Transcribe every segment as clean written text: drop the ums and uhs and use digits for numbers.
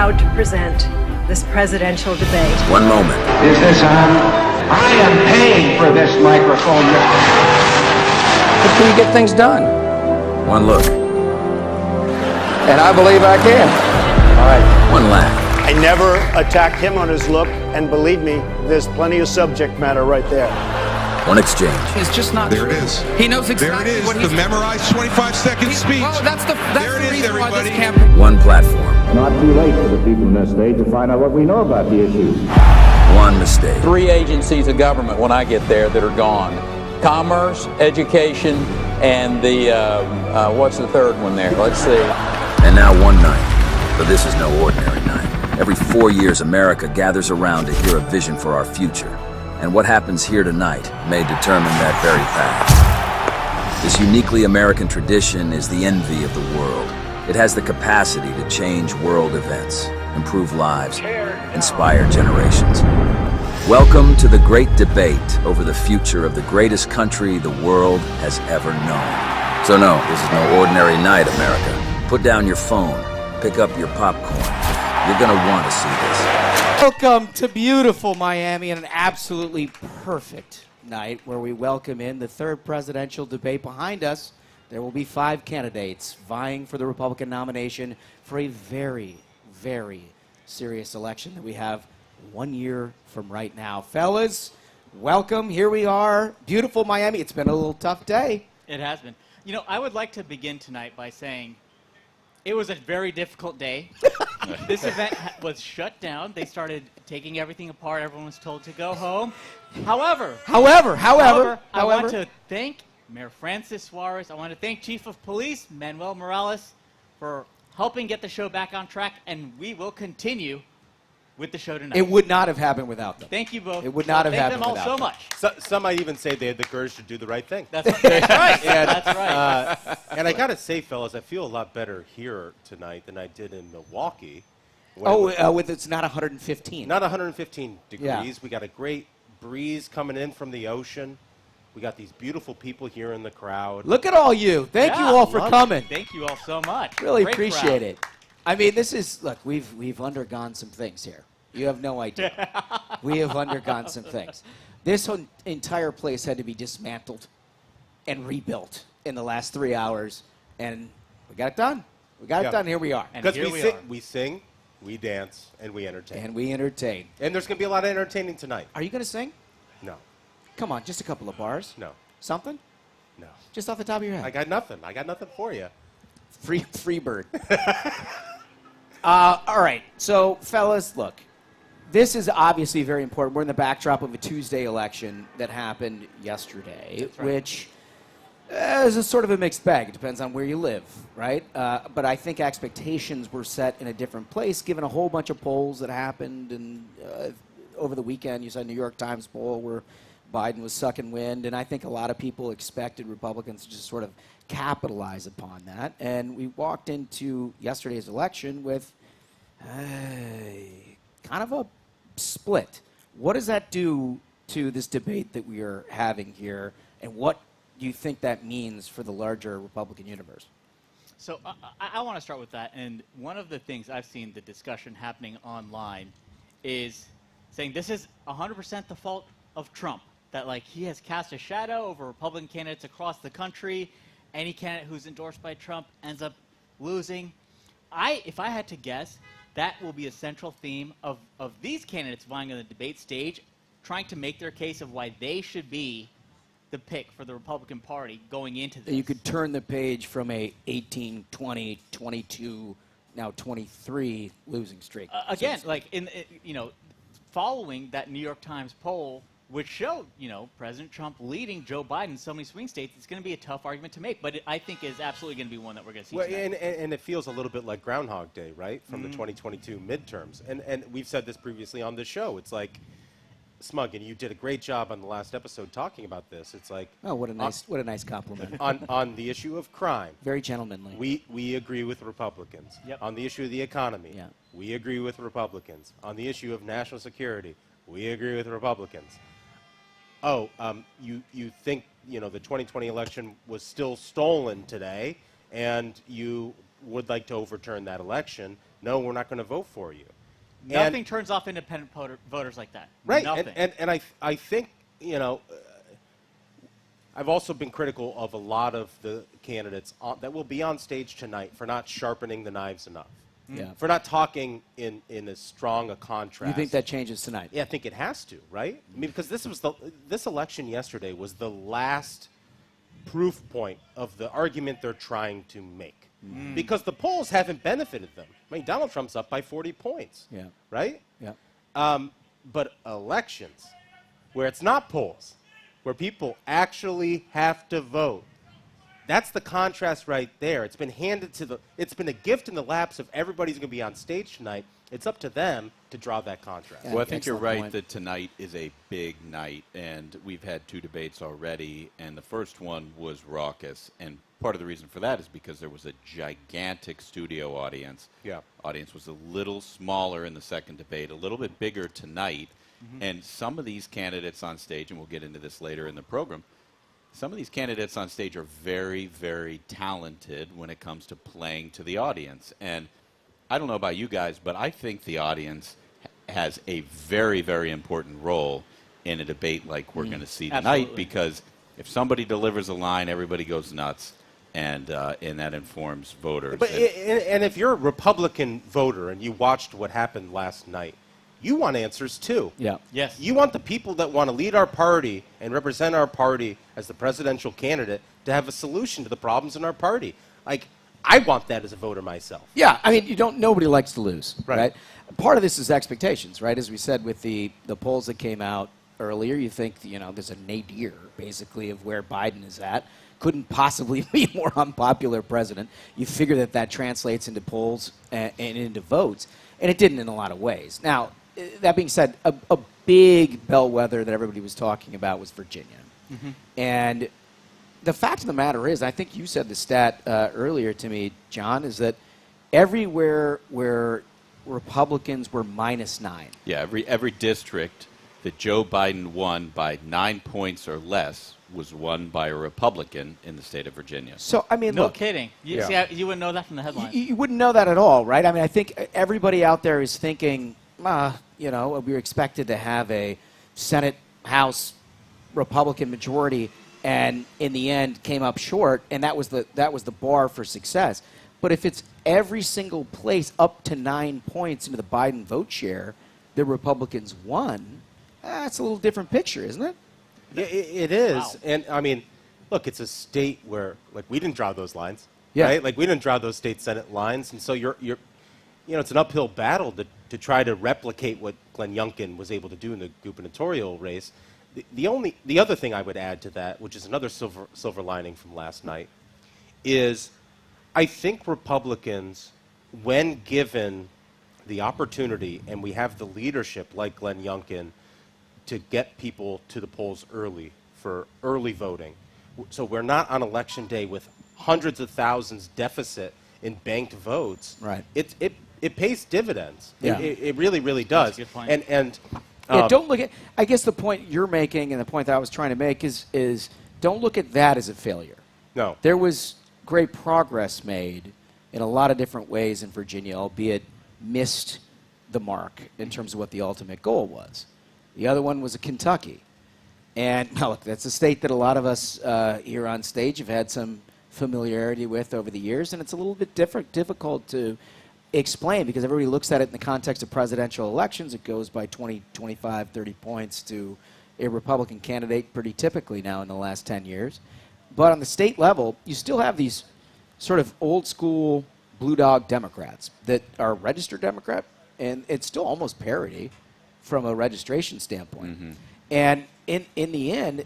proud to present this presidential debate. One moment. Is this on? I am paying for this microphone. But can you get things done? One look. And I believe I can. All right. One laugh. I never attacked him on his look, and believe me, there's plenty of subject matter right there. One exchange. It's just not there true. It is. He knows exactly there it is, what he's the memorized 25-second speech. Well, that's the reason everybody. why this campaign. One platform. Not too late for the people in this state to find out what we know about the issues. One mistake. 3 agencies of government when I get there that are gone. Commerce, education, and the, what's the third one there? Let's see. And now one night. But this is no ordinary night. Every 4 years, America gathers around to hear a vision for our future. And what happens here tonight may determine that very path. This uniquely American tradition is the envy of the world. It has the capacity to change world events, improve lives, inspire generations. Welcome to the great debate over the future of the greatest country the world has ever known. So no, this is no ordinary night, America. Put down your phone, pick up your popcorn. You're gonna want to see this. Welcome to beautiful Miami and an absolutely perfect night where we welcome in the third presidential debate. Behind us, there will be 5 candidates vying for the Republican nomination for a very, very serious election that we have 1 year from right now. Fellas, welcome. Here we are. Beautiful Miami. It's been a little tough day. It has been. You know, I would like to begin tonight by saying it was a very difficult day. This event was shut down. They started taking everything apart. Everyone was told to go home. However, I want to thank Mayor Francis Suarez. I want to thank Chief of Police Manuel Morales for helping get the show back on track, and we will continue with the show tonight. It would not have happened without them. Thank you both. It would not have happened without without them. them. So much. Some might even say they had the courage to do the right thing. That's right. And, that's right. And I got to say, fellas, I feel a lot better here tonight than I did in Milwaukee. with it's not 115. Not 115 degrees. Yeah. We got a great breeze coming in from the ocean. We got these beautiful people here in the crowd. Look at all you. Thank you all for coming. Thank you all so much. Really Great appreciate crowd. it. I mean, this is, look, we've undergone some things here. You have no idea. We have undergone some things. This entire place had to be dismantled and rebuilt in the last 3 hours, and we got it done. We got it done. Here we are. Because we sing, we dance, and we entertain. And we entertain. And there's going to be a lot of entertaining tonight. Are you going to sing? No. Come on, just a couple of bars. No. Something? No. Just off the top of your head. I got nothing. I got nothing for you. Free bird. All right. So, fellas, look. This is obviously very important. We're in the backdrop of a Tuesday election that happened yesterday, which is a sort of a mixed bag. It depends on where you live, right? But I think expectations were set in a different place, given a whole bunch of polls that happened. And over the weekend, you saw a New York Times poll where Biden was sucking wind. And I think a lot of people expected Republicans to just sort of capitalize upon that. And we walked into yesterday's election with kind of a split. What does that do to this debate that we are having here, and what do you think that means for the larger Republican universe? So I want to start with that, and one of the things I've seen the discussion happening online is saying this is 100% the fault of Trump, that like he has cast a shadow over Republican candidates across the country. Any candidate who's endorsed by Trump ends up losing. If I had to guess, that will be a central theme of these candidates vying on the debate stage, trying to make their case of why they should be the pick for the Republican Party going into this. You could turn the page from a 18, 20, 22, now 23 losing streak. Again, like following that New York Times poll, which showed, President Trump leading Joe Biden in so many swing states, it's going to be a tough argument to make, but I think is absolutely going to be one that we're going to see tonight. And it feels a little bit like Groundhog Day, right, from the 2022 midterms. And we've said this previously on the show. It's like, Smug, and you did a great job on the last episode talking about this. It's like, oh, what a nice compliment. on the issue of crime, very gentlemanly. We agree with Republicans. Yep. On the issue of the economy, we agree with Republicans. On the issue of national security, we agree with Republicans. Oh, you think, the 2020 election was still stolen today, and you would like to overturn that election, no, we're not going to vote for you. Nothing turns off independent voters like that. Right. Nothing. And I think, I've also been critical of a lot of the candidates that will be on stage tonight for not sharpening the knives enough. Yeah. For not talking in as strong a contrast. You think that changes tonight? Yeah, I think it has to, right? I mean, because this election yesterday was the last proof point of the argument they're trying to make. Because the polls haven't benefited them. I mean, Donald Trump's up by 40 points. Yeah. Right? Yeah. But elections, where it's not polls, where people actually have to vote, that's the contrast right there. It's been it's been a gift in the laps of everybody's going to be on stage tonight. It's up to them to draw that contrast. Well, I think you're right that tonight is a big night, and we've had 2 debates already, and the first one was raucous, and part of the reason for that is because there was a gigantic studio audience. Yeah. Audience was a little smaller in the second debate, a little bit bigger tonight, and some of these candidates on stage, and we'll get into this later in the program, some of these candidates on stage are very, very talented when it comes to playing to the audience. And I don't know about you guys, but I think the audience has a very, very important role in a debate like we're going to see tonight. Absolutely. Because if somebody delivers a line, everybody goes nuts, and that informs voters. But and if you're a Republican voter and you watched what happened last night, you want answers too. Yeah. Yes. You want the people that want to lead our party and represent our party as the presidential candidate to have a solution to the problems in our party. Like, I want that as a voter myself. Yeah, I mean, nobody likes to lose, Right. right? Part of this is expectations, right? As we said with the polls that came out earlier, you think, there's a nadir, basically, of where Biden is at. Couldn't possibly be a more unpopular president. You figure that translates into polls and into votes, and it didn't in a lot of ways. Now, that being said, a big bellwether that everybody was talking about was Virginia. And the fact of the matter is, I think you said the stat earlier to me, John, is that everywhere where Republicans were -9. Yeah, every district that Joe Biden won by 9 points or less was won by a Republican in the state of Virginia. So, I mean, No look. kidding. You wouldn't know that from the headlines. You wouldn't know that at all, right? I mean, I think everybody out there is thinking, we were expected to have a Senate, House, Republican majority, and in the end came up short, and that was the bar for success. But if it's every single place up to 9 points into the Biden vote share, the Republicans won, that's a little different picture, isn't it? It is. Wow. And, I mean, look, it's a state where, we didn't draw those lines. Yeah. Right? We didn't draw those state Senate lines. And so it's an uphill battle to try to replicate what Glenn Youngkin was able to do in the gubernatorial race. The other thing I would add to that, which is another silver lining from last night, is I think Republicans, when given the opportunity, and we have the leadership like Glenn Youngkin, to get people to the polls early for early voting. So we're not on election day with hundreds of thousands deficit in banked votes. Right. It pays dividends. Yeah. It really, really does. That's a good point. And Don't look at. I guess the point you're making and the point that I was trying to make is don't look at that as a failure. No. There was great progress made in a lot of different ways in Virginia, albeit missed the mark in terms of what the ultimate goal was. The other one was Kentucky. And look, that's a state that a lot of us here on stage have had some familiarity with over the years, and it's a little bit difficult to explain because everybody looks at it in the context of presidential elections. It goes by 20, 25, 30 points to a Republican candidate pretty typically now in the last 10 years. But on the state level, you still have these sort of old school blue dog Democrats that are registered Democrat, and it's still almost parity from a registration standpoint. And in the end,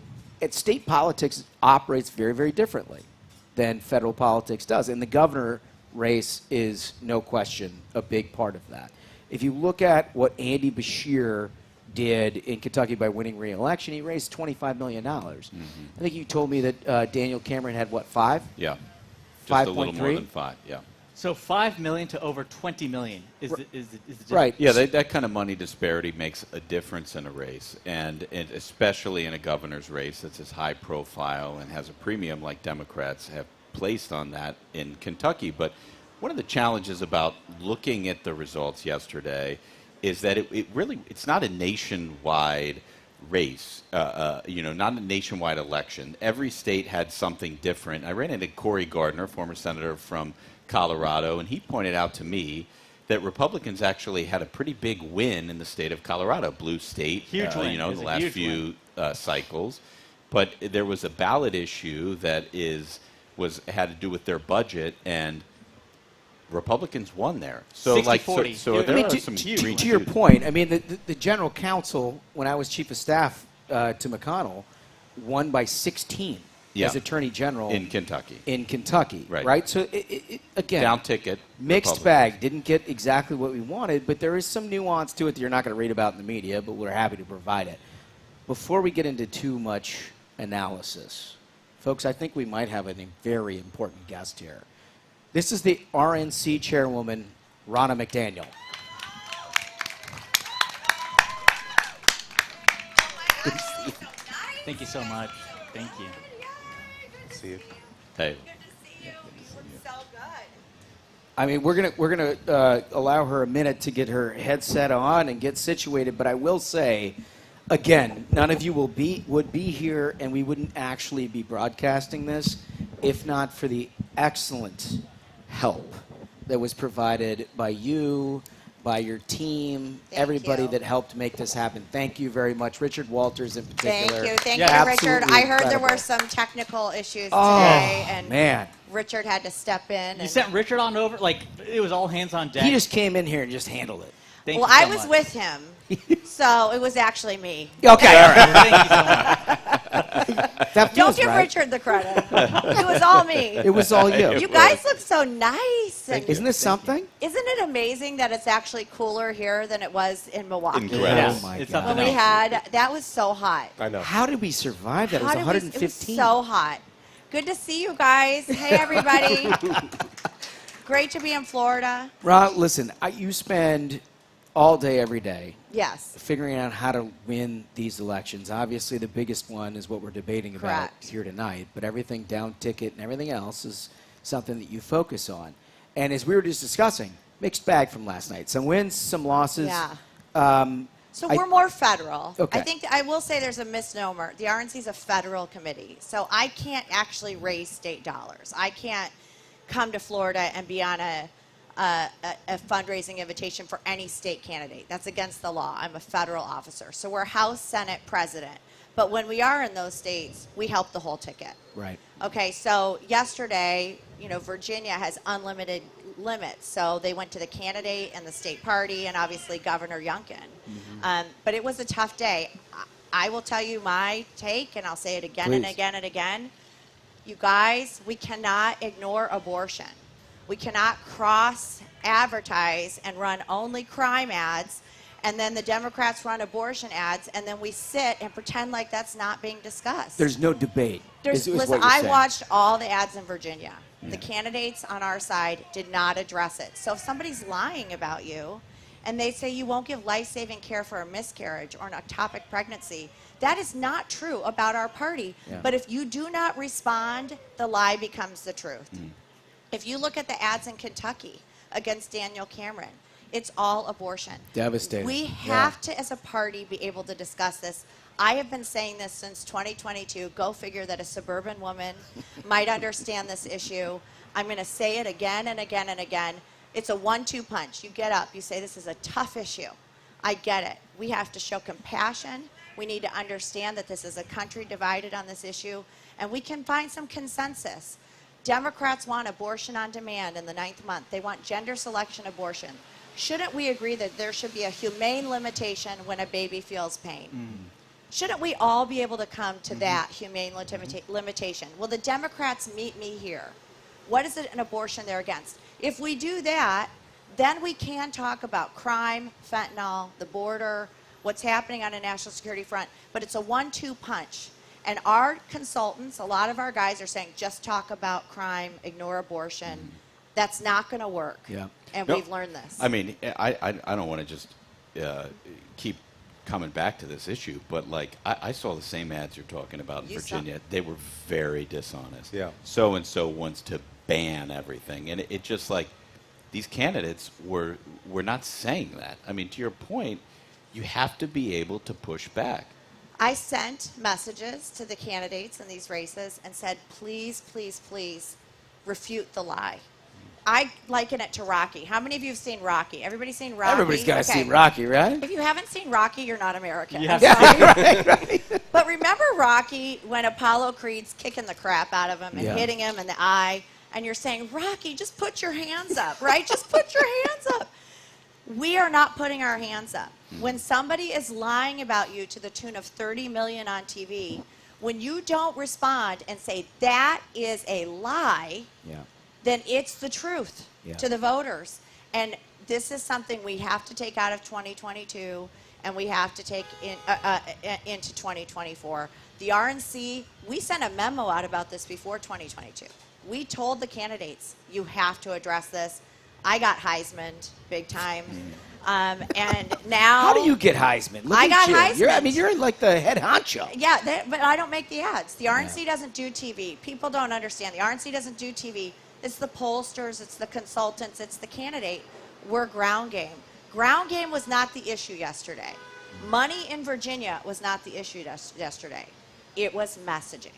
state politics operates very, very differently than federal politics does. And the governor race is, no question, a big part of that. If you look at what Andy Beshear did in Kentucky by winning re-election, he raised $25 million. I think you told me that Daniel Cameron had, what, 5? Yeah. Just a 5.3? little more than 5, yeah. So $5 million to over $20 million is the difference. Right. Yeah, that kind of money disparity makes a difference in a race, and especially in a governor's race that's as high profile and has a premium like Democrats have placed on that in Kentucky. But one of the challenges about looking at the results yesterday is that it's not a nationwide race, not a nationwide election. Every state had something different. I ran into Cory Gardner, former senator from Colorado, and he pointed out to me that Republicans actually had a pretty big win in the state of Colorado, blue state, huge win. In the last few cycles. But there was a ballot issue that had to do with their budget, and Republicans won there. So 60-40. There are some to your point, I mean, the general counsel, when I was chief of staff to McConnell, won by 16 as attorney general in Kentucky. Right? So, again, down ticket. Mixed bag. Didn't get exactly what we wanted, but there is some nuance to it that you're not going to read about in the media, but we're happy to provide it. Before we get into too much analysis, folks, I think we might have a very important guest here. This is the RNC chairwoman, Ronna McDaniel. Thank you so much. Thank you. See you. Hey. I mean, we're gonna allow her a minute to get her headset on and get situated. But I will say, again, none of you would be here, and we wouldn't actually be broadcasting this if not for the excellent help that was provided by you, by your team, everybody that helped make this happen. Thank you very much. Richard Walters in particular. Thank you, Richard. I heard there were some technical issues today, and man. Richard had to step in. You sent Richard on over? Like, it was all hands on deck? He just came in here and just handled it. Thank well, you so I was much. with him, so it was actually me. Okay, all right. Thank you so much. That Don't feels give right. Richard the credit. It was all me. It was all you. You guys look so nice. Isn't this something? Isn't it amazing that it's actually cooler here than it was in Milwaukee? Incredible. Yes, Oh my it's God. something When we else. had, that was so hot. I know. How did we survive that? It was How did 115. It was so hot. Good to see you guys. Hey, everybody. Great to be in Florida. Ron, listen, you spend all day, every day, Yes. figuring out how to win these elections. Obviously, the biggest one is what we're debating about Correct. here tonight, but everything down ticket and everything else is something that you focus on. And as we were just discussing, mixed bag from last night. Some wins, some losses. Yeah. So we're more federal. Okay. I think I will say there's a misnomer. The RNC is a federal committee, so I can't actually raise state dollars. I can't come to Florida and be on a fundraising invitation for any state candidate. That's against the law. I'm a federal officer. So we're House, Senate, President. But when we are in those states, we help the whole ticket. Right. Okay, so yesterday, Virginia has unlimited limits. So they went to the candidate and the state party and obviously Governor Youngkin. Mm-hmm. But it was a tough day. I will tell you my take, and I'll say it again and again and again. You guys, we cannot ignore abortion. We cannot cross-advertise and run only crime ads, and then the Democrats run abortion ads, and then we sit and pretend like that's not being discussed. There's no debate. Listen, I watched all the ads in Virginia. Yeah. The candidates on our side did not address it. So if somebody's lying about you, and they say you won't give life-saving care for a miscarriage or an ectopic pregnancy, that is not true about our party. Yeah. But if you do not respond, the lie becomes the truth. Mm. If you look at the ads in Kentucky against Daniel Cameron, it's all abortion. Devastating. We have to, as a party, be able to discuss this. I have been saying this since 2022. Go figure that a suburban woman might understand this issue. I'm going to say it again and again and again. It's a 1-2 punch. You get up. You say this is a tough issue. I get it. We have to show compassion. We need to understand that this is a country divided on this issue, and we can find some consensus. Democrats want abortion on demand in the 9th month. They want gender selection abortion. Shouldn't we agree that there should be a humane limitation when a baby feels pain? Mm. Shouldn't we all be able to come to that humane limitation? Will the Democrats meet me here? What is it an abortion they're against? If we do that, then we can talk about crime, fentanyl, the border, what's happening on a national security front. But it's a 1-2 punch. And our consultants, a lot of our guys are saying, just talk about crime, ignore abortion. That's not going to work. Yeah. And we've learned this. I mean, I don't want to just keep coming back to this issue, but like I saw the same ads you're talking about in Virginia. They were very dishonest. Yeah. So-and-so wants to ban everything. And it just like, these candidates were not saying that. I mean, to your point, you have to be able to push back. I sent messages to the candidates in these races and said, please, please, please refute the lie. I liken it to Rocky. How many of you have seen Rocky? Everybody seen Rocky? Everybody's got to see Rocky, right? If you haven't seen Rocky, you're not American. Yeah, right. But remember Rocky when Apollo Creed's kicking the crap out of him and hitting him in the eye, and you're saying, Rocky, just put your hands up, right? Just put your hands up. We are not putting our hands up. When somebody is lying about you to the tune of 30 million on TV, when you don't respond and say that is a lie, then it's the truth to the voters. And this is something we have to take out of 2022 and we have to take into 2024. The RNC, we sent a memo out about this before 2022. We told the candidates, you have to address this. I got Heisman'd big time. And now... How do you get Heisman? Look I got Heisman. Heisman. You're like the head honcho. Yeah, but I don't make the ads. The RNC doesn't do TV. People don't understand. The RNC doesn't do TV. It's the pollsters, it's the consultants, it's the candidate. We're ground game. Ground game was not the issue yesterday. Money in Virginia was not the issue yesterday. It was messaging.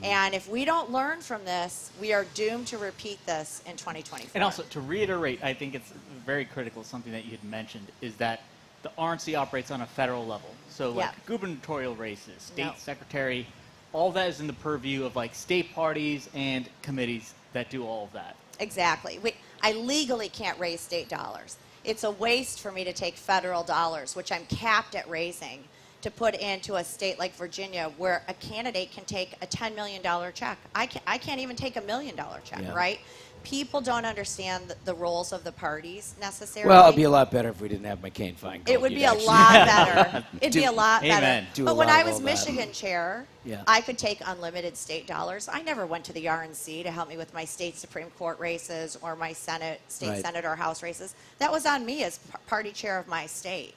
And if we don't learn from this, we are doomed to repeat this in 2024. And also, to reiterate, I think it's very critical, something that you had mentioned, is that the RNC operates on a federal level. So, like, gubernatorial races, state secretary, all that is in the purview of, like, state parties and committees that do all of that. Exactly. I legally can't raise state dollars. It's a waste for me to take federal dollars, which I'm capped at raising, to put into a state like Virginia where a candidate can take a $10 million check. I can't even take $1 million check, right? People don't understand the roles of the parties necessarily. Well, it'd be a lot better if we didn't have McCain-Feingold. It would be a lot better. It'd be a lot better. Do but a when lot I of was all that. Michigan chair, I could take unlimited state dollars. I never went to the RNC to help me with my state Supreme Court races or my state Senate or House races. That was on me as party chair of my state.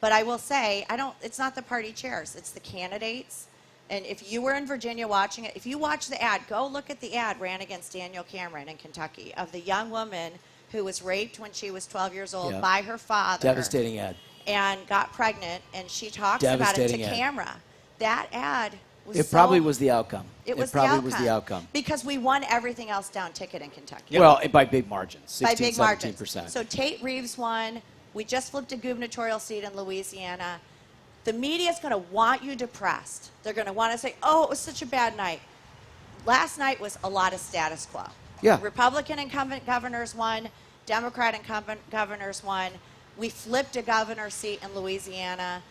But I will say, it's not the party chairs, it's the candidates. And if you were in Virginia watching it, if you watch the ad, go look at the ad ran against Daniel Cameron in Kentucky of the young woman who was raped when she was 12 years old by her father. Devastating ad. And got pregnant, and she talks about it to camera. That ad was It probably was the outcome. It was the outcome. Because we won everything else down ticket in Kentucky. Well, by big margins, 16, by big 17%. margins. So Tate Reeves won. We just flipped a gubernatorial seat in Louisiana. The media is going to want you depressed. They're going to want to say, oh, it was such a bad night. Last night was a lot of status quo. Yeah. Republican incumbent governors won. Democrat incumbent governors won. We flipped a governor seat in Louisiana.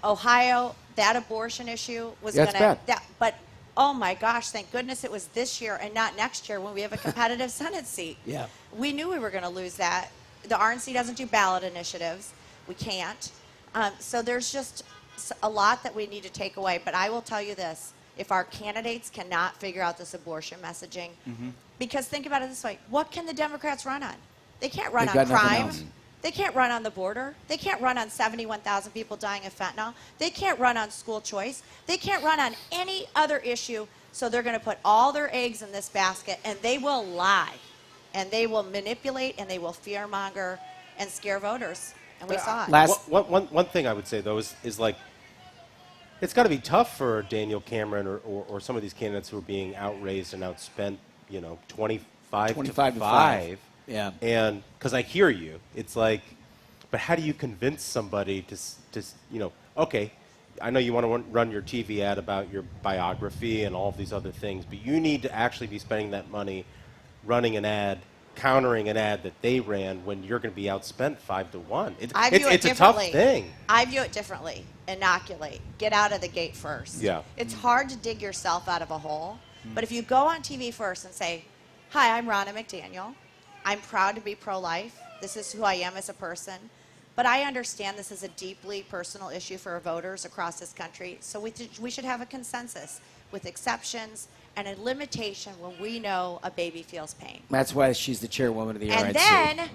Ohio, that abortion issue was going to... But, oh my gosh, thank goodness it was this year and not next year when we have a competitive Senate seat. Yeah. We knew we were going to lose that. The RNC doesn't do ballot initiatives. We can't. So there's just a lot that we need to take away. But I will tell you this. If our candidates cannot figure out this abortion messaging, because think about it this way, what can the Democrats run on? They can't run on crime. They can't run on the border. They can't run on 71,000 people dying of fentanyl. They can't run on school choice. They can't run on any other issue. So they're going to put all their eggs in this basket, and they will lie. And they will manipulate, and they will fearmonger and scare voters. And we saw it. One thing I would say, though, is like, it's got to be tough for Daniel Cameron or some of these candidates who are being outraised and outspent, 25 to 5. Yeah. And because I hear you, it's like, but how do you convince somebody to okay, I know you want to run your TV ad about your biography and all of these other things, but you need to actually be spending that money running an ad, countering an ad that they ran when you're going to be outspent 5 to 1. It's a tough thing. I view it differently. Inoculate. Get out of the gate first. Yeah. It's hard to dig yourself out of a hole, but if you go on TV first and say, hi, I'm Ronna McDaniel. I'm proud to be pro-life. This is who I am as a person. But I understand this is a deeply personal issue for voters across this country, so we should have a consensus with exceptions and a limitation when we know a baby feels pain. That's why she's the chairwoman of the RNC. And then,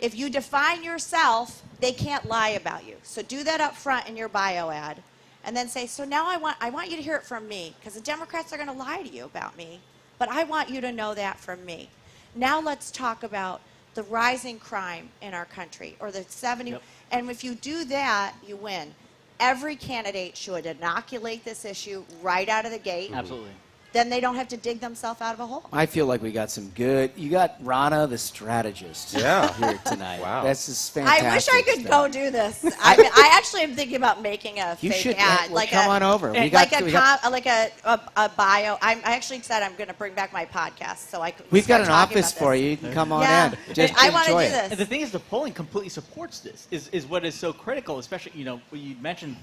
if you define yourself, they can't lie about you. So do that up front in your bio ad, and then say, so now I want you to hear it from me, because the Democrats are going to lie to you about me, but I want you to know that from me. Now let's talk about the rising crime in our country, or the 70. Yep. And if you do that, you win. Every candidate should inoculate this issue right out of the gate. Absolutely. Then they don't have to dig themselves out of a hole. I feel like we got some good. You got Ronna, the strategist, here tonight. Wow. This is fantastic. I wish I could stuff. go do this. I actually am thinking about making a You fake should ad, well, come on over. We like got a bio. I actually said I'm going to bring back my podcast, so I could. we've got start an talking office about for this. you. You can come on Yeah. in. Just I want to enjoy do it. this. And the thing is, the polling completely supports this. Is what is so critical, especially you mentioned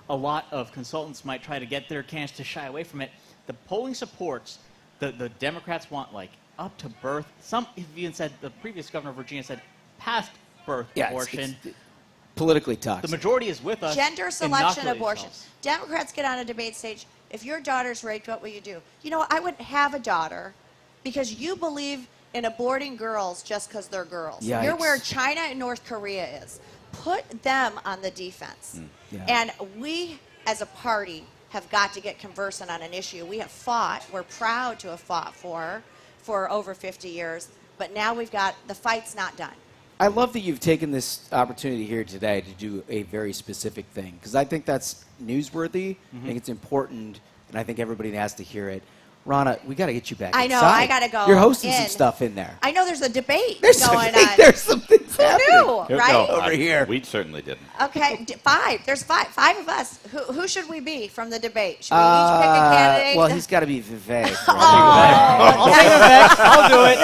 a lot of consultants might try to get their candidates to shy away from it. The polling supports. The Democrats want up to birth. Some even said the previous governor of Virginia said past birth abortion. It's politically toxic. The majority is with us. Gender selection Inoculate abortion. yourselves. Democrats get on a debate stage. If your daughter's raped, what will you do? I wouldn't have a daughter because you believe in aborting girls just because they're girls. Yikes. You're where China and North Korea is. Put them on the defense. Yeah. And we, as a party, have got to get conversant on an issue we have fought, we're proud to have fought for over 50 years, but now the fight's not done. I love that you've taken this opportunity here today to do a very specific thing, because I think that's newsworthy. I think it's important, and I think everybody has to hear it. Ronna, we got to get you back I know, inside. I got to go. You're hosting some in. stuff in there. I know there's a debate There's going something, on. There's some things Who happening. knew, right? No, Over here. We certainly didn't. Okay, five. There's five of us. Who should we be from the debate? Should we each pick a candidate? Well, he's got to be Vivek. I'll take it back. I'll do it.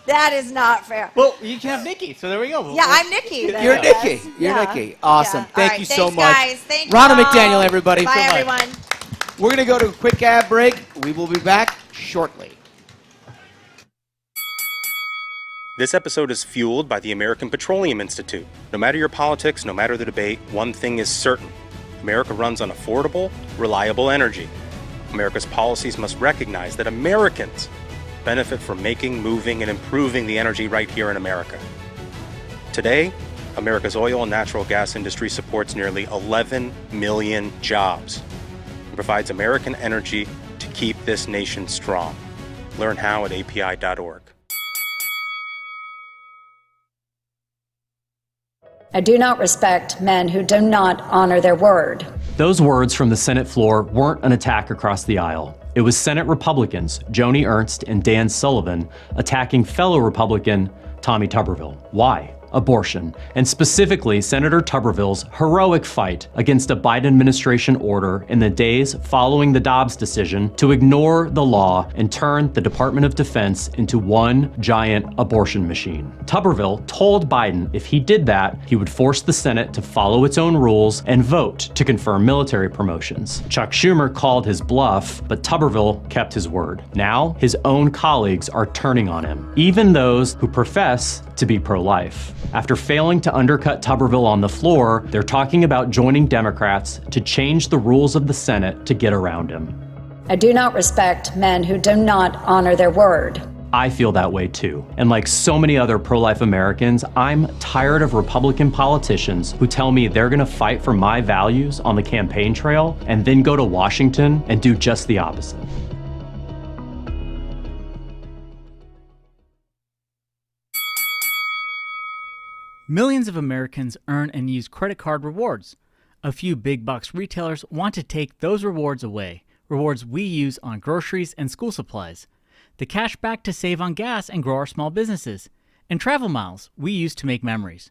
That is not fair. Well, you can have Nikki, so there we go. Yeah, I'm Nikki. then, You're I guess. Nikki. You're Yeah. Nikki. Awesome. Yeah. Thank All you right, so thanks, much. guys. Thank you. Ronna all. McDaniel, everybody. Bye, everyone. We're going to go to a quick ad break. We will be back shortly. This episode is fueled by the American Petroleum Institute. No matter your politics, no matter the debate, one thing is certain. America runs on affordable, reliable energy. America's policies must recognize that Americans benefit from making, moving, and improving the energy right here in America. Today, America's oil and natural gas industry supports nearly 11 million jobs and provides American energy to keep this nation strong. Learn how at api.org. I do not respect men who do not honor their word. Those words from the Senate floor weren't an attack across the aisle. It was Senate Republicans, Joni Ernst and Dan Sullivan, attacking fellow Republican Tommy Tuberville. Why? Abortion, and specifically Senator Tuberville's heroic fight against a Biden administration order in the days following the Dobbs decision to ignore the law and turn the Department of Defense into one giant abortion machine. Tuberville told Biden if he did that, he would force the Senate to follow its own rules and vote to confirm military promotions. Chuck Schumer called his bluff, but Tuberville kept his word. Now, his own colleagues are turning on him, even those who profess to be pro-life. After failing to undercut Tuberville on the floor, they're talking about joining Democrats to change the rules of the Senate to get around him. I do not respect men who do not honor their word. I feel that way too. And like so many other pro-life Americans, I'm tired of Republican politicians who tell me they're gonna fight for my values on the campaign trail and then go to Washington and do just the opposite. Millions of Americans earn and use credit card rewards. A few big box retailers want to take those rewards away, rewards we use on groceries and school supplies. The cash back to save on gas and grow our small businesses. And travel miles we use to make memories.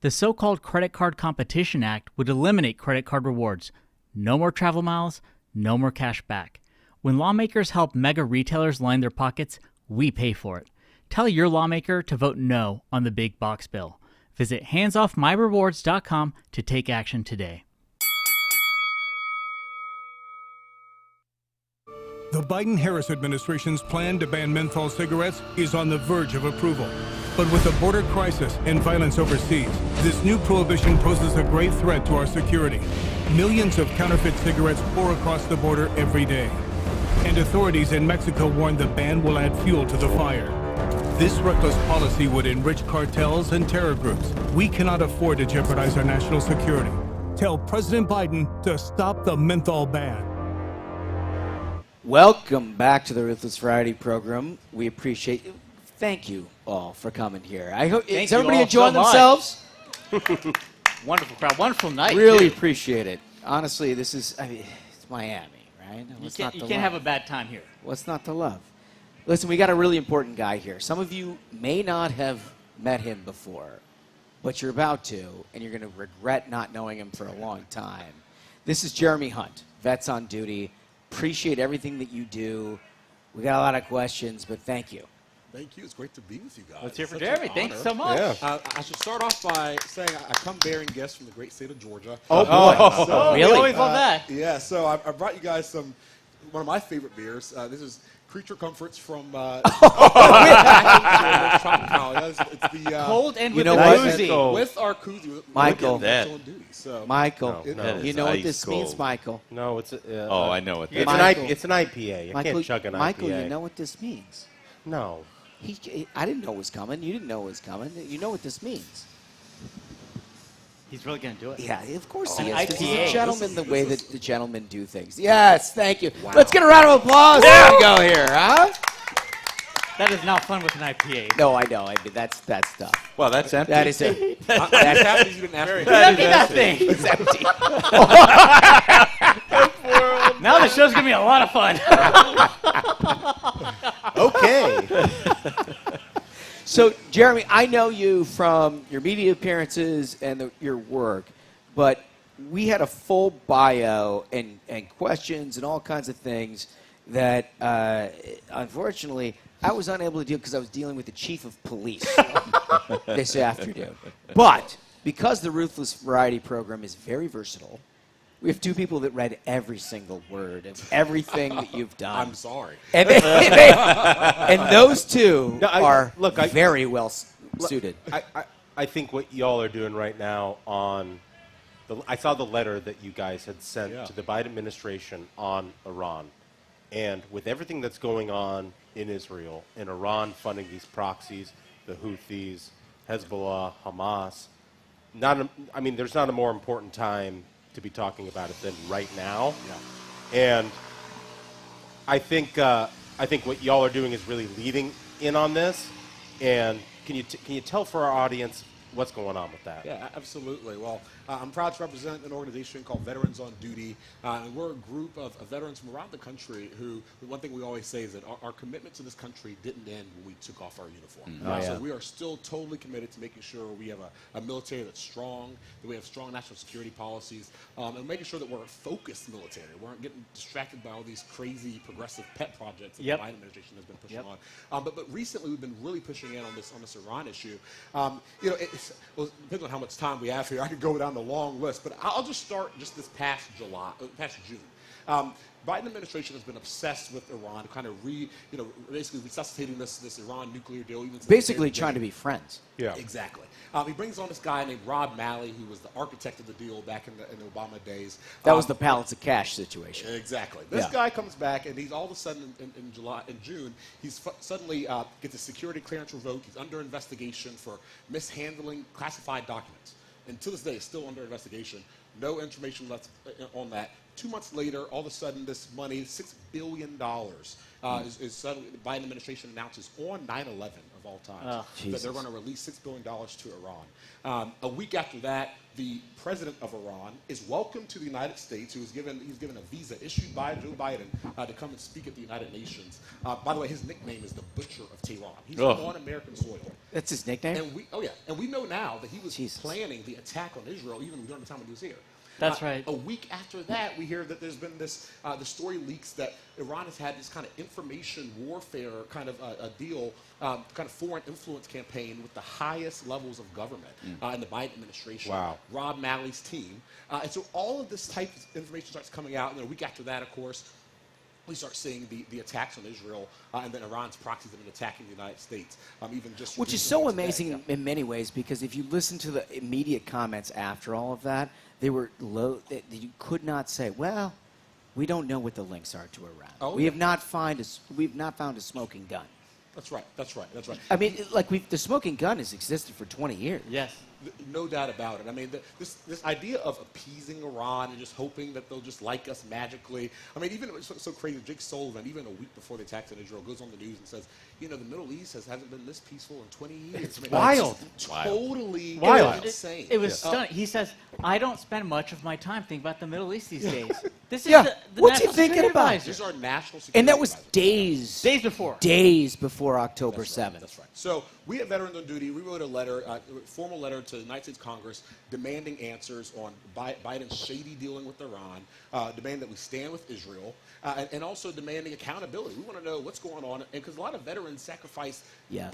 The so-called Credit Card Competition Act would eliminate credit card rewards. No more travel miles, no more cash back. When lawmakers help mega retailers line their pockets, we pay for it. Tell your lawmaker to vote no on the big box bill. Visit handsoffmyrewards.com to take action today. The Biden-Harris administration's plan to ban menthol cigarettes is on the verge of approval. But with a border crisis and violence overseas, this new prohibition poses a grave threat to our security. Millions of counterfeit cigarettes pour across the border every day. And authorities in Mexico warn the ban will add fuel to the fire. This reckless policy would enrich cartels and terror groups. We cannot afford to jeopardize our national security. Tell President Biden to stop the menthol ban. Welcome back to the Ruthless Variety program. We appreciate thank you all for coming here. I hope Thank is you everybody all enjoying so much. themselves? Wonderful crowd, wonderful night. Really too. appreciate it. Honestly, this is it's Miami, right? You can't have a bad time here. What's not to love? Listen, we got a really important guy here. Some of you may not have met him before, but you're about to, and you're going to regret not knowing him for a long time. This is Jeremy Hunt, Vets on Duty. Appreciate everything that you do. We got a lot of questions, but thank you. Thank you. It's great to be with you guys. Let's hear for Such Jeremy. an Thanks honor. so much. Yeah. I should start off by saying I come bearing guests from the great state of Georgia. Oh, boy. So, We always love that. Yeah, so I brought you guys one of my favorite beers. This is Creature Comforts from Tropicalia. It's the Cold and with know the what? koozie. with our koozie. Michael. Vets on Duty. So Michael, No, you know what this means, Michael? No, it's I know what that it's is. it's an IPA. You Michael, can't chug an Michael, IPA. you know what this means? No. I didn't know it was coming. You didn't know it was coming. You know what this means. He's really going to do it. Yeah, of course An he is. 'Cause he's IPA. a gentleman the way that the gentlemen do things. Yes, thank you. Let's get a round of applause. There we go here, huh? That is not fun with an IPA. No, I know. I mean, that's tough. Well, that's empty. That is it. I'm just happy you didn't ask me. Empty that thing. It's empty. Now the show's going to be a lot of fun. Okay. So, Jeremy, I know you from your media appearances and your work, but we had a full bio and questions and all kinds of things that, unfortunately, I was unable to deal because I was dealing with the chief of police this afternoon. But because the Ruthless Variety program is very versatile, we have two people that read every single word of everything that you've done. I'm sorry. And, and those two are very well suited. I think what y'all are doing right now I saw the letter that you guys had sent to the Biden administration on Iran. And with everything that's going on in Israel and Iran funding these proxies, the Houthis, Hezbollah, Hamas, there's not a more important time to be talking about it than right now. Yeah. And I think what y'all are doing is really leading in on this. And can you tell for our audience what's going on with that? Yeah, absolutely. Well, I'm proud to represent an organization called Veterans on Duty. And we're a group of veterans from around the country who, one thing we always say is that our commitment to this country didn't end when we took off our uniform. So we are still totally committed to making sure we have a military that's strong, that we have strong national security policies, and making sure that we're a focused military. We aren't getting distracted by all these crazy progressive pet projects that the Biden administration has been pushing on. But recently we've been really pushing in on this Iran issue. Well, depending on how much time we have here, I could go down the long list, but I'll just start just this past June. Biden administration has been obsessed with Iran, kind of basically resuscitating this Iran nuclear deal. Even Basically trying to be friends. Yeah, exactly. He brings on this guy named Rob Malley, who was the architect of the deal back in the Obama days. That was the pallets of cash situation. Exactly. This guy comes back, and he's all of a sudden in June, he's suddenly gets a security clearance revoked. He's under investigation for mishandling classified documents, and to this day, is still under investigation. No information left on that. 2 months later, all of a sudden, this money, $6 billion, is suddenly the Biden administration announces on 9/11 of all time that they're going to release $6 billion to Iran. A week after that, the president of Iran is welcomed to the United States. He's given a visa issued by Joe Biden to come and speak at the United Nations. By the way, his nickname is the Butcher of Tehran. He's on American soil. That's his nickname? And we know now that he was planning the attack on Israel even during the time when he was here. That's right. A week after that, we hear that there's been this, the story leaks that Iran has had this kind of information warfare kind of a deal, kind of foreign influence campaign with the highest levels of government in the Biden administration. Wow. Rob Malley's team. And so all of this type of information starts coming out. And then a week after that, of course, we start seeing the attacks on Israel, and then Iran's proxies have been attacking the United States, even just which is so amazing in many ways, because if you listen to the immediate comments after all of that, they were low. You could not say, "Well, we don't know what the links are to Iran. We've not found a smoking gun." That's right. I mean, the smoking gun has existed for 20 years. Yes. no doubt about it. I mean, this idea of appeasing Iran and just hoping that they'll just like us magically. I mean, even it's so crazy. Jake Sullivan, even a week before the attacks in Israel, goes on the news and says, you know, the Middle East hasn't been this peaceful in 20 years. It's I mean, wild. It's totally wild. insane. It was stunning. He says, I don't spend much of my time thinking about the Middle East these days. This is the What's he National thinking Security about? Advisor. These are national security And that was advisors. days before October 7th. That's right. So we at Veterans on Duty, we wrote a letter, a formal letter to the United States Congress demanding answers on Biden's shady dealing with Iran, demanding that we stand with Israel, and also demanding accountability. We want to know what's going on, because a lot of veterans sacrifice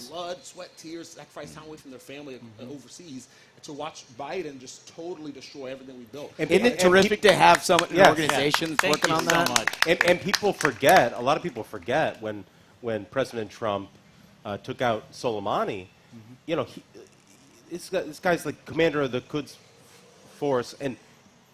blood, sweat, tears, sacrifice time away from their family overseas to watch Biden just totally destroy everything we built. Isn't it terrific to have an organization that's working on that? So much. And people forget, a lot of people forget when President Trump took out Soleimani, you know, this guy's like commander of the Quds force, and,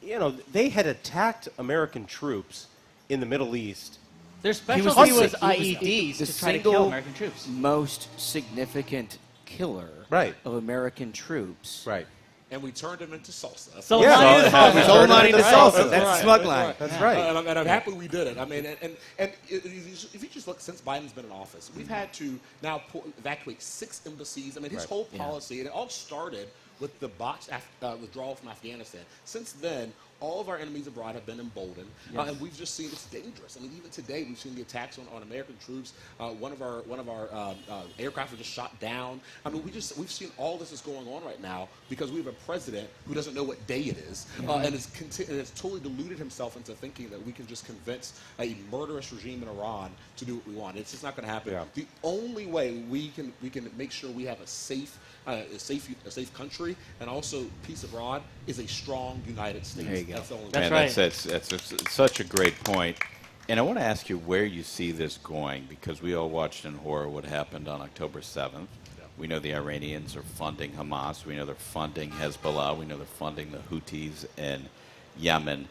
you know, they had attacked American troops in the Middle East. Their specialty was IEDs the to try to kill American troops. Most significant killer of American troops. Right. And we turned him into salsa. Soleimani into salsa. That's the smug line. That's right. And I'm happy we did it. I mean, and if you just look, since Biden's been in office, we've had to now evacuate 6 embassies. I mean, his whole policy, and it all started with the botched withdrawal from Afghanistan. Since then, all of our enemies abroad have been emboldened, and we've just seen it's dangerous. I mean, even today we've seen the attacks on American troops. One of our aircraft was just shot down. I mean, we've seen all this is going on right now because we have a president who doesn't know what day it is, and has totally deluded himself into thinking that we can just convince a murderous regime in Iran to do what we want. It's just not going to happen. Yeah. The only way we can make sure we have a safe country and also peace abroad is a strong United States. There you go. That's the only That's way. right. That's such a great point. And I want to ask you where you see this going, because we all watched in horror what happened on October 7th. We know the Iranians are funding Hamas. We know they're funding Hezbollah. We know they're funding the Houthis in Yemen.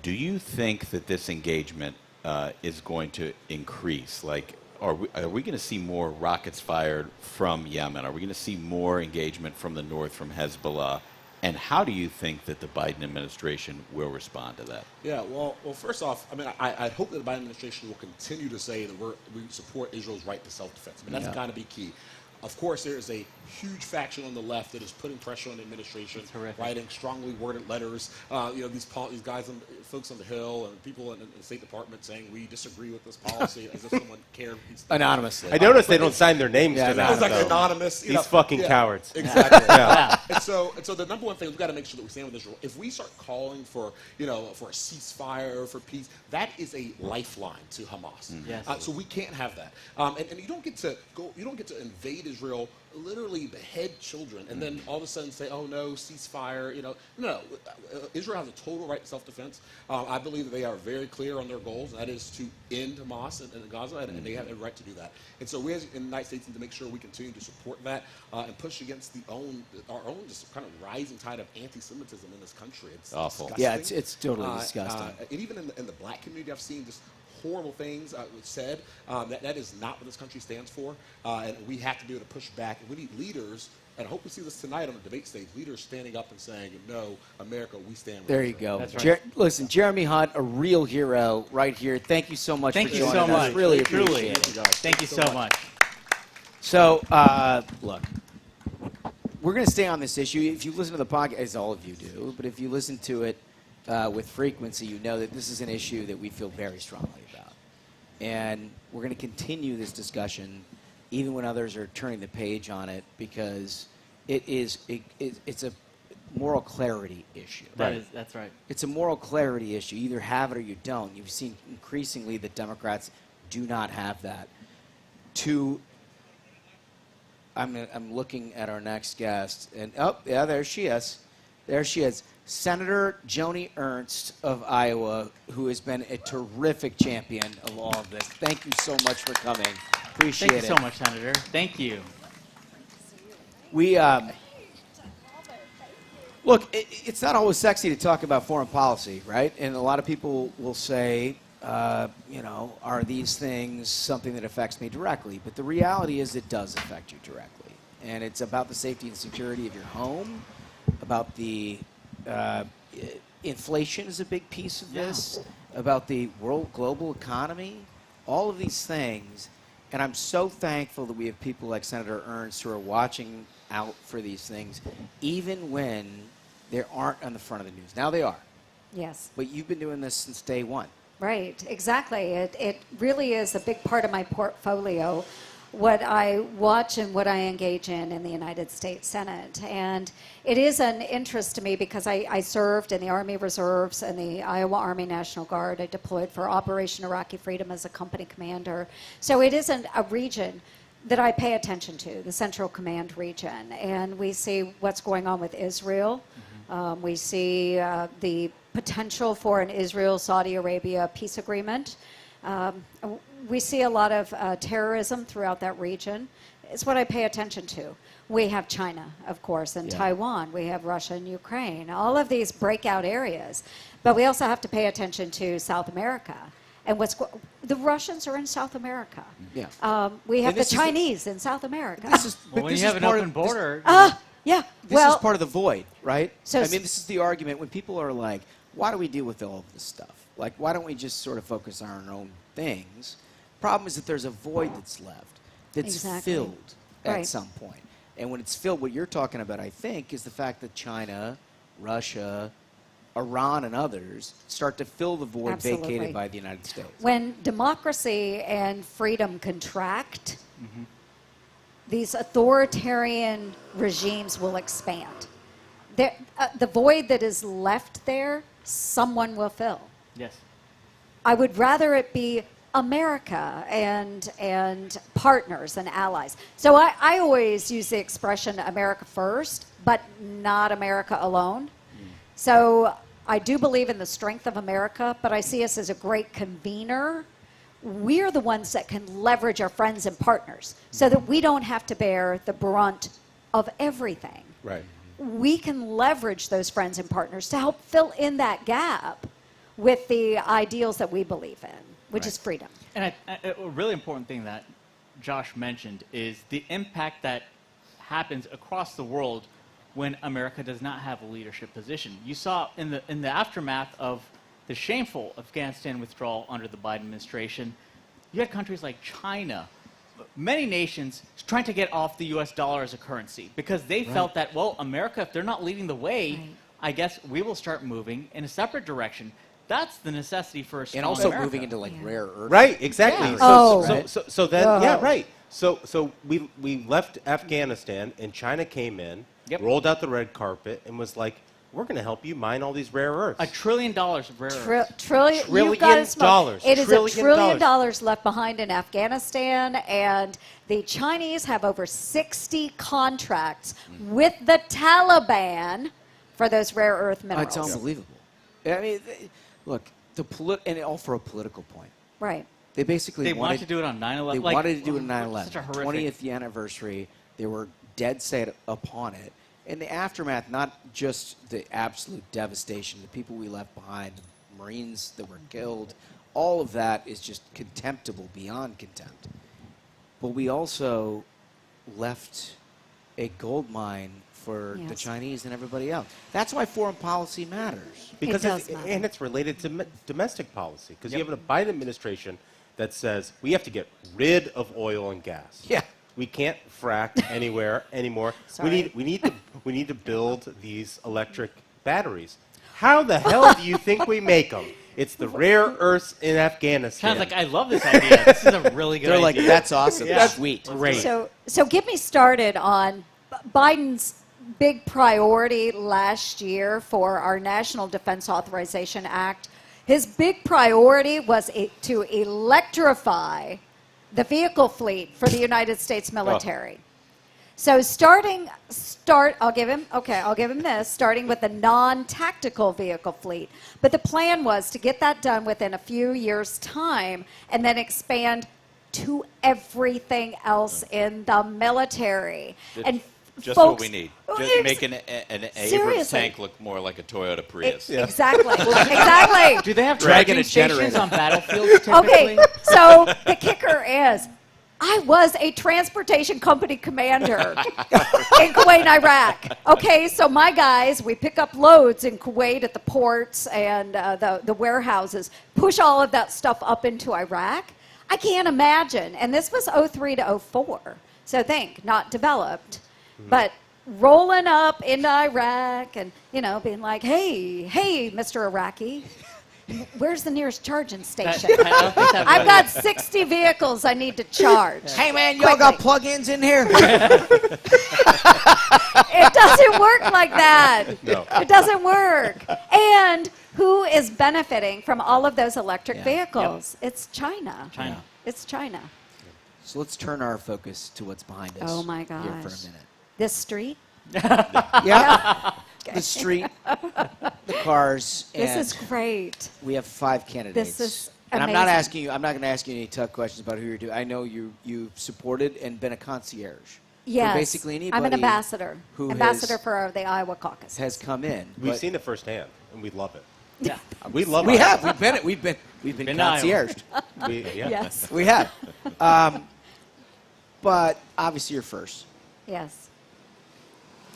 Do you think that this engagement is going to increase? Like, are we going to see more rockets fired from Yemen? Are we going to see more engagement from the north, from Hezbollah? And how do you think that the Biden administration will respond to that? Yeah, well, first off, I mean, I hope that the Biden administration will continue to say that we support Israel's right to self-defense. I mean, that's got to be key. Of course, there is a huge faction on the left that is putting pressure on the administration, writing strongly worded letters. These guys, folks on the Hill, and people in the State Department saying we disagree with this policy, as if someone cared. Anonymously. I noticed they don't sign their names to that. It's like anonymous. These fucking cowards. Exactly. And so the number one thing, we've got to make sure that we stand with Israel. If we start calling for a ceasefire, for peace, that is a lifeline to Hamas. Yes. So we can't have that. And you don't get to invade Israel, literally behead children, and then all of a sudden say, "Oh no, ceasefire." No. Israel has a total right to self-defense. I believe that they are very clear on their goals. And that is to end Hamas and Gaza, and they have a right to do that. And so we, as in the United States, need to make sure we continue to support that and push against our own just kind of rising tide of anti-Semitism in this country. It's awful. Disgusting. Yeah, it's totally disgusting. And even in the black community, I've seen just horrible things said. That is not what this country stands for, and we have to be able to push back. And we need leaders, and I hope we see this tonight on the debate stage, leaders standing up and saying, "No, America, we stand with There you go. That's right. Listen, Jeremy Hunt, a real hero right here. Thank you so much for joining us. Thank you so much. Really appreciate it. Thank you so much. So, look, we're going to stay on this issue. If you listen to the podcast, as all of you do, but if you listen to it with frequency, you know that this is an issue that we feel very strongly about. And we're going to continue this discussion even when others are turning the page on it, because it's a moral clarity issue. That's right. It's a moral clarity issue. You either have it or you don't. You've seen increasingly that Democrats do not have that. I'm looking at our next guest, and there she is. There she is. Senator Joni Ernst of Iowa, who has been a terrific champion of all of this. Thank you so much for coming. Appreciate it. Thank you so much, Senator. Thank you. Look, it's not always sexy to talk about foreign policy, right? And a lot of people will say, are these things something that affects me directly? But the reality is it does affect you directly. and it's about the safety and security of your home, about the inflation is a big piece of this, about the global economy, all of these things. And I'm so thankful that we have people like Senator Ernst who are watching out for these things, even when they aren't on the front of the news. Now they are. Yes. But you've been doing this since day one. Right, exactly. It really is a big part of my portfolio, what I watch and what I engage in the United States Senate. And it is an interest to me because I served in the Army Reserves and the Iowa Army National Guard. I deployed for Operation Iraqi Freedom as a company commander. So it isn't a region that I pay attention to, the Central Command region. And we see what's going on with Israel. We see the potential for an Israel-Saudi Arabia peace agreement. We see a lot of terrorism throughout that region. It's what I pay attention to. We have China, of course, and Taiwan. We have Russia and Ukraine, all of these breakout areas. But we also have to pay attention to South America. And the Russians are in South America. Yeah. We have the Chinese in South America. When you have an open border. Yeah. This is part of the void, right? So, I mean, this is the argument when people are like, why do we deal with all of this stuff? Like, why don't we just sort of focus on our own things? Problem is that there's a void that's left, that's filled at some point. And when it's filled, what you're talking about, I think, is the fact that China, Russia, Iran, and others start to fill the void vacated by the United States. When democracy and freedom contract, these authoritarian regimes will expand. The void that is left there, someone will fill. Yes. I would rather it be America and partners and allies. So I always use the expression America first, but not America alone. So I do believe in the strength of America, but I see us as a great convener. We're the ones that can leverage our friends and partners so that we don't have to bear the brunt of everything. Right. We can leverage those friends and partners to help fill in that gap with the ideals that we believe in, which is freedom. And a really important thing that Josh mentioned is the impact that happens across the world when America does not have a leadership position. You saw in the aftermath of the shameful Afghanistan withdrawal under the Biden administration, you had countries like China, many nations trying to get off the U.S. dollar as a currency because they felt that, well, America, if they're not leading the way, I guess we will start moving in a separate direction. That's the necessity for a strong And also America. moving into like rare earth. Right, exactly. Yeah. So then, So we left Afghanistan and China came in, rolled out the red carpet, and was like, we're going to help you mine all these rare earths. $1 trillion of rare earths. Trillion dollars. It is $1 trillion left behind in Afghanistan, and the Chinese have over 60 contracts with the Taliban for those rare earth minerals. It's unbelievable. I mean, look, and all for a political point. Right. They basically wanted to do it on 9/11. They wanted to do it on 9/11. Such a horrific 20th anniversary. They were dead set upon it. In the aftermath, not just the absolute devastation, the people we left behind, the Marines that were killed, all of that is just contemptible, beyond contempt. But we also left a gold mine for the Chinese and everybody else. That's why foreign policy matters. Because and it's related to domestic policy. Because you have a Biden administration that says we have to get rid of oil and gas. Yeah. We can't frack anywhere anymore. We need to build these electric batteries. How the hell do you think we make them? It's the rare earths in Afghanistan. Sounds like I love this idea. This is a really good idea. They're like, that's awesome. Yeah. That's sweet. Great. So get me started on Biden's big priority last year for our National Defense Authorization Act. His big priority was to electrify the vehicle fleet for the United States military. So I'll give him this, starting with the non-tactical vehicle fleet. But the plan was to get that done within a few years' time and then expand to everything else in the military. And just folks, what we need. Just make an Abrams tank look more like a Toyota Prius. Exactly. Exactly. Do they have Dragging charging a stations generator on battles? Typically? Okay, so the kicker is I was a transportation company commander in Kuwait and Iraq. Okay, so my guys, we pick up loads in Kuwait at the ports and the warehouses, push all of that stuff up into Iraq. I can't imagine. And this was 03 to 04. So think, not developed, but rolling up into Iraq and, being like, hey, Mr. Iraqi. Where's the nearest charging station? I've got 60 vehicles I need to charge. Hey, man, y'all got plug-ins in here? It doesn't work like that. No. It doesn't work. And who is benefiting from all of those electric vehicles? Yep. It's China. It's China. So let's turn our focus to what's behind us. Oh, my gosh. Here for a minute. This street? Yeah. Okay. The street, the cars. This is great. We have 5 candidates. This is and amazing. I'm not going to ask you any tough questions about who you're doing. I know you've supported and been a concierge. Yes. For basically anybody. I'm an ambassador. Ambassador for the Iowa Caucus. Has come in. We've seen it firsthand, and we love it. Yeah. We love it. We have. We've been concierged. Yes. We have. But obviously you're first. Yes.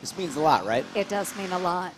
This means a lot, right? It does mean a lot.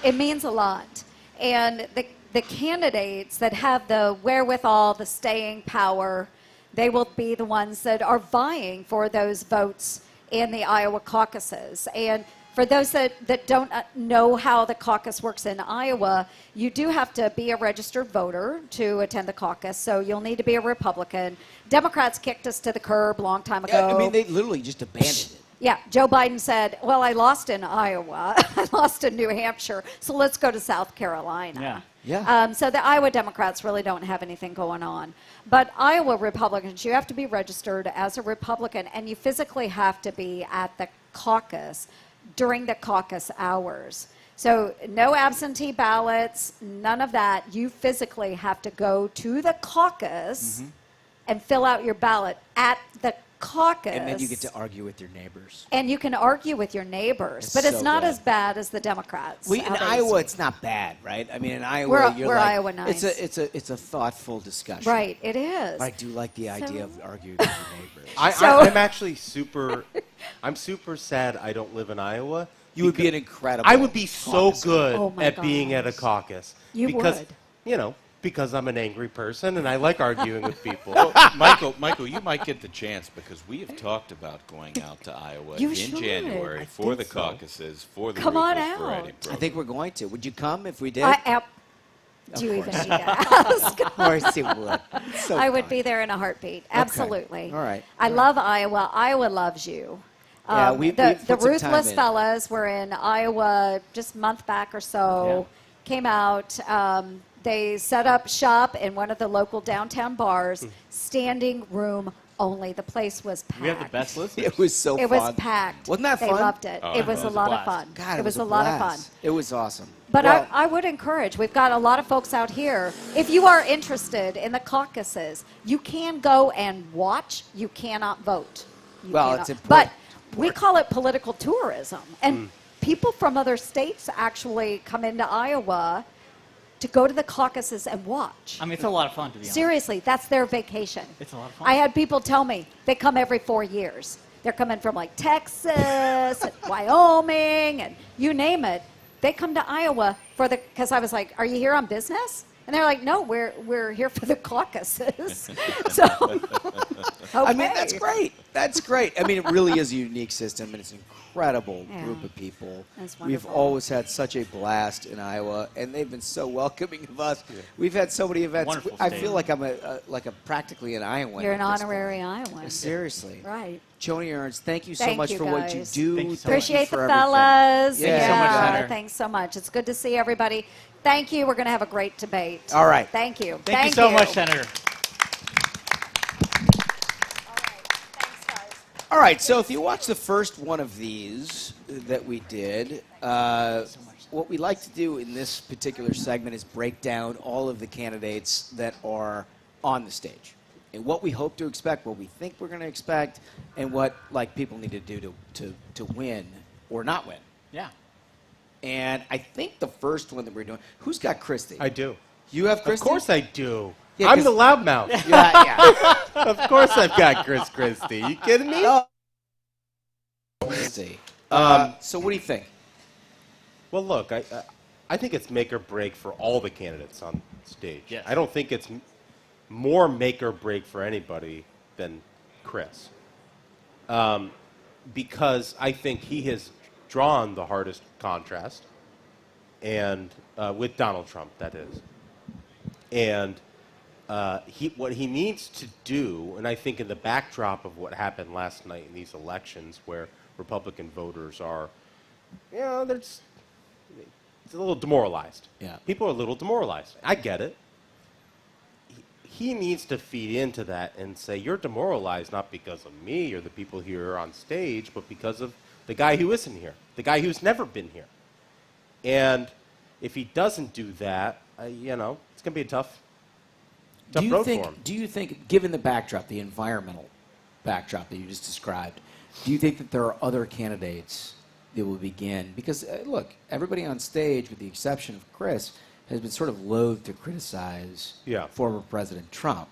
It means a lot. And the candidates that have the wherewithal, the staying power, they will be the ones that are vying for those votes in the Iowa caucuses. And for those that don't know how the caucus works in Iowa, you do have to be a registered voter to attend the caucus, so you'll need to be a Republican. Democrats kicked us to the curb a long time ago. Yeah, I mean, they literally just abandoned it. Yeah, Joe Biden said, well, I lost in Iowa, I lost in New Hampshire, so let's go to South Carolina. Yeah. So the Iowa Democrats really don't have anything going on. But Iowa Republicans, you have to be registered as a Republican, and you physically have to be at the caucus during the caucus hours. So no absentee ballots, none of that. You physically have to go to the caucus and fill out your ballot at the caucus. And then you get to argue with your neighbors. And you can argue with your neighbors, but it's not as bad as the Democrats. In Iowa, it's not bad, right? I mean, in Iowa, we're Iowa nice. It's a thoughtful discussion. Right, it is. But I do like the idea of arguing with your neighbors. I'm actually I'm super sad I don't live in Iowa. You would be an incredible I would be so caucus. good at being at a caucus. You would. Because I'm an angry person and I like arguing with people. Well, Michael, you might get the chance because we have talked about going out to Iowa in January for the caucuses, for the Come on Ruthless out. Variety program. I think we're going to. Would you come if we did? Do you even need to ask? Of course you would. So I would be there in a heartbeat. Absolutely. Okay. All right. I love Iowa. Iowa loves you. Yeah, the Ruthless fellas were in Iowa just a month back or so. Yeah. Came out. They set up shop in one of the local downtown bars, standing room only. The place was packed. We have the best listeners. It was so fun. It was packed. Wasn't that fun? They loved it. It was a lot of fun. God, it was a lot of fun. It was awesome. But I would encourage, we've got a lot of folks out here. If you are interested in the caucuses, you can go and watch. You cannot vote. It's important. But we call it political tourism. And people from other states actually come into Iowa to go to the caucuses and watch. I mean, it's a lot of fun, to be honest. Seriously, that's their vacation. It's a lot of fun. I had people tell me they come every 4 years. They're coming from like Texas and Wyoming and you name it. They come to Iowa because I was like, are you here on business? And they're like, no, we're here for the caucuses. So, okay. I mean, that's great. That's great. I mean, it really is a unique system, and it's an incredible group of people. That's wonderful. We've always had such a blast in Iowa, and they've been so welcoming of us. Yeah. We've had so many events. Wonderful I state. feel like I'm practically an Iowan. You're an honorary Iowan. Seriously. Right. Joni Ernst, thank you so much for what you do. Thank you so Appreciate much. the fellas. Thank you so much, Senator. Thanks so much. It's good to see everybody. Thank you. We're going to have a great debate. All right. Thank you. Thank you so much, Senator. All right, so if you watch the first one of these that we did, what we like to do in this particular segment is break down all of the candidates that are on the stage and what we hope to expect, what we think we're going to expect, and what people need to do to win or not win. Yeah. And I think the first one that we're doing, who's got Christie? I do. You have Christie? Of course I do. Yeah, I'm the loudmouth. Yeah. Of course I've got Chris Christie. You kidding me? Let's see. So what do you think? Well, look, I think it's make or break for all the candidates on stage. Yes. I don't think it's more make or break for anybody than Chris. Because I think he has drawn the hardest contrast, and with Donald Trump, that is. And what he needs to do, and I think in the backdrop of what happened last night in these elections, where Republican voters are, it's a little demoralized. Yeah. People are a little demoralized. I get it. He needs to feed into that and say, you're demoralized not because of me or the people here on stage, but because of the guy who isn't here, the guy who's never been here. And if he doesn't do that, it's going to be a tough road for him. Do you think, given the backdrop, the environmental backdrop that you just described, do you think that there are other candidates that will begin? Because, look, everybody on stage, with the exception of Chris, has been sort of loath to criticize former President Trump.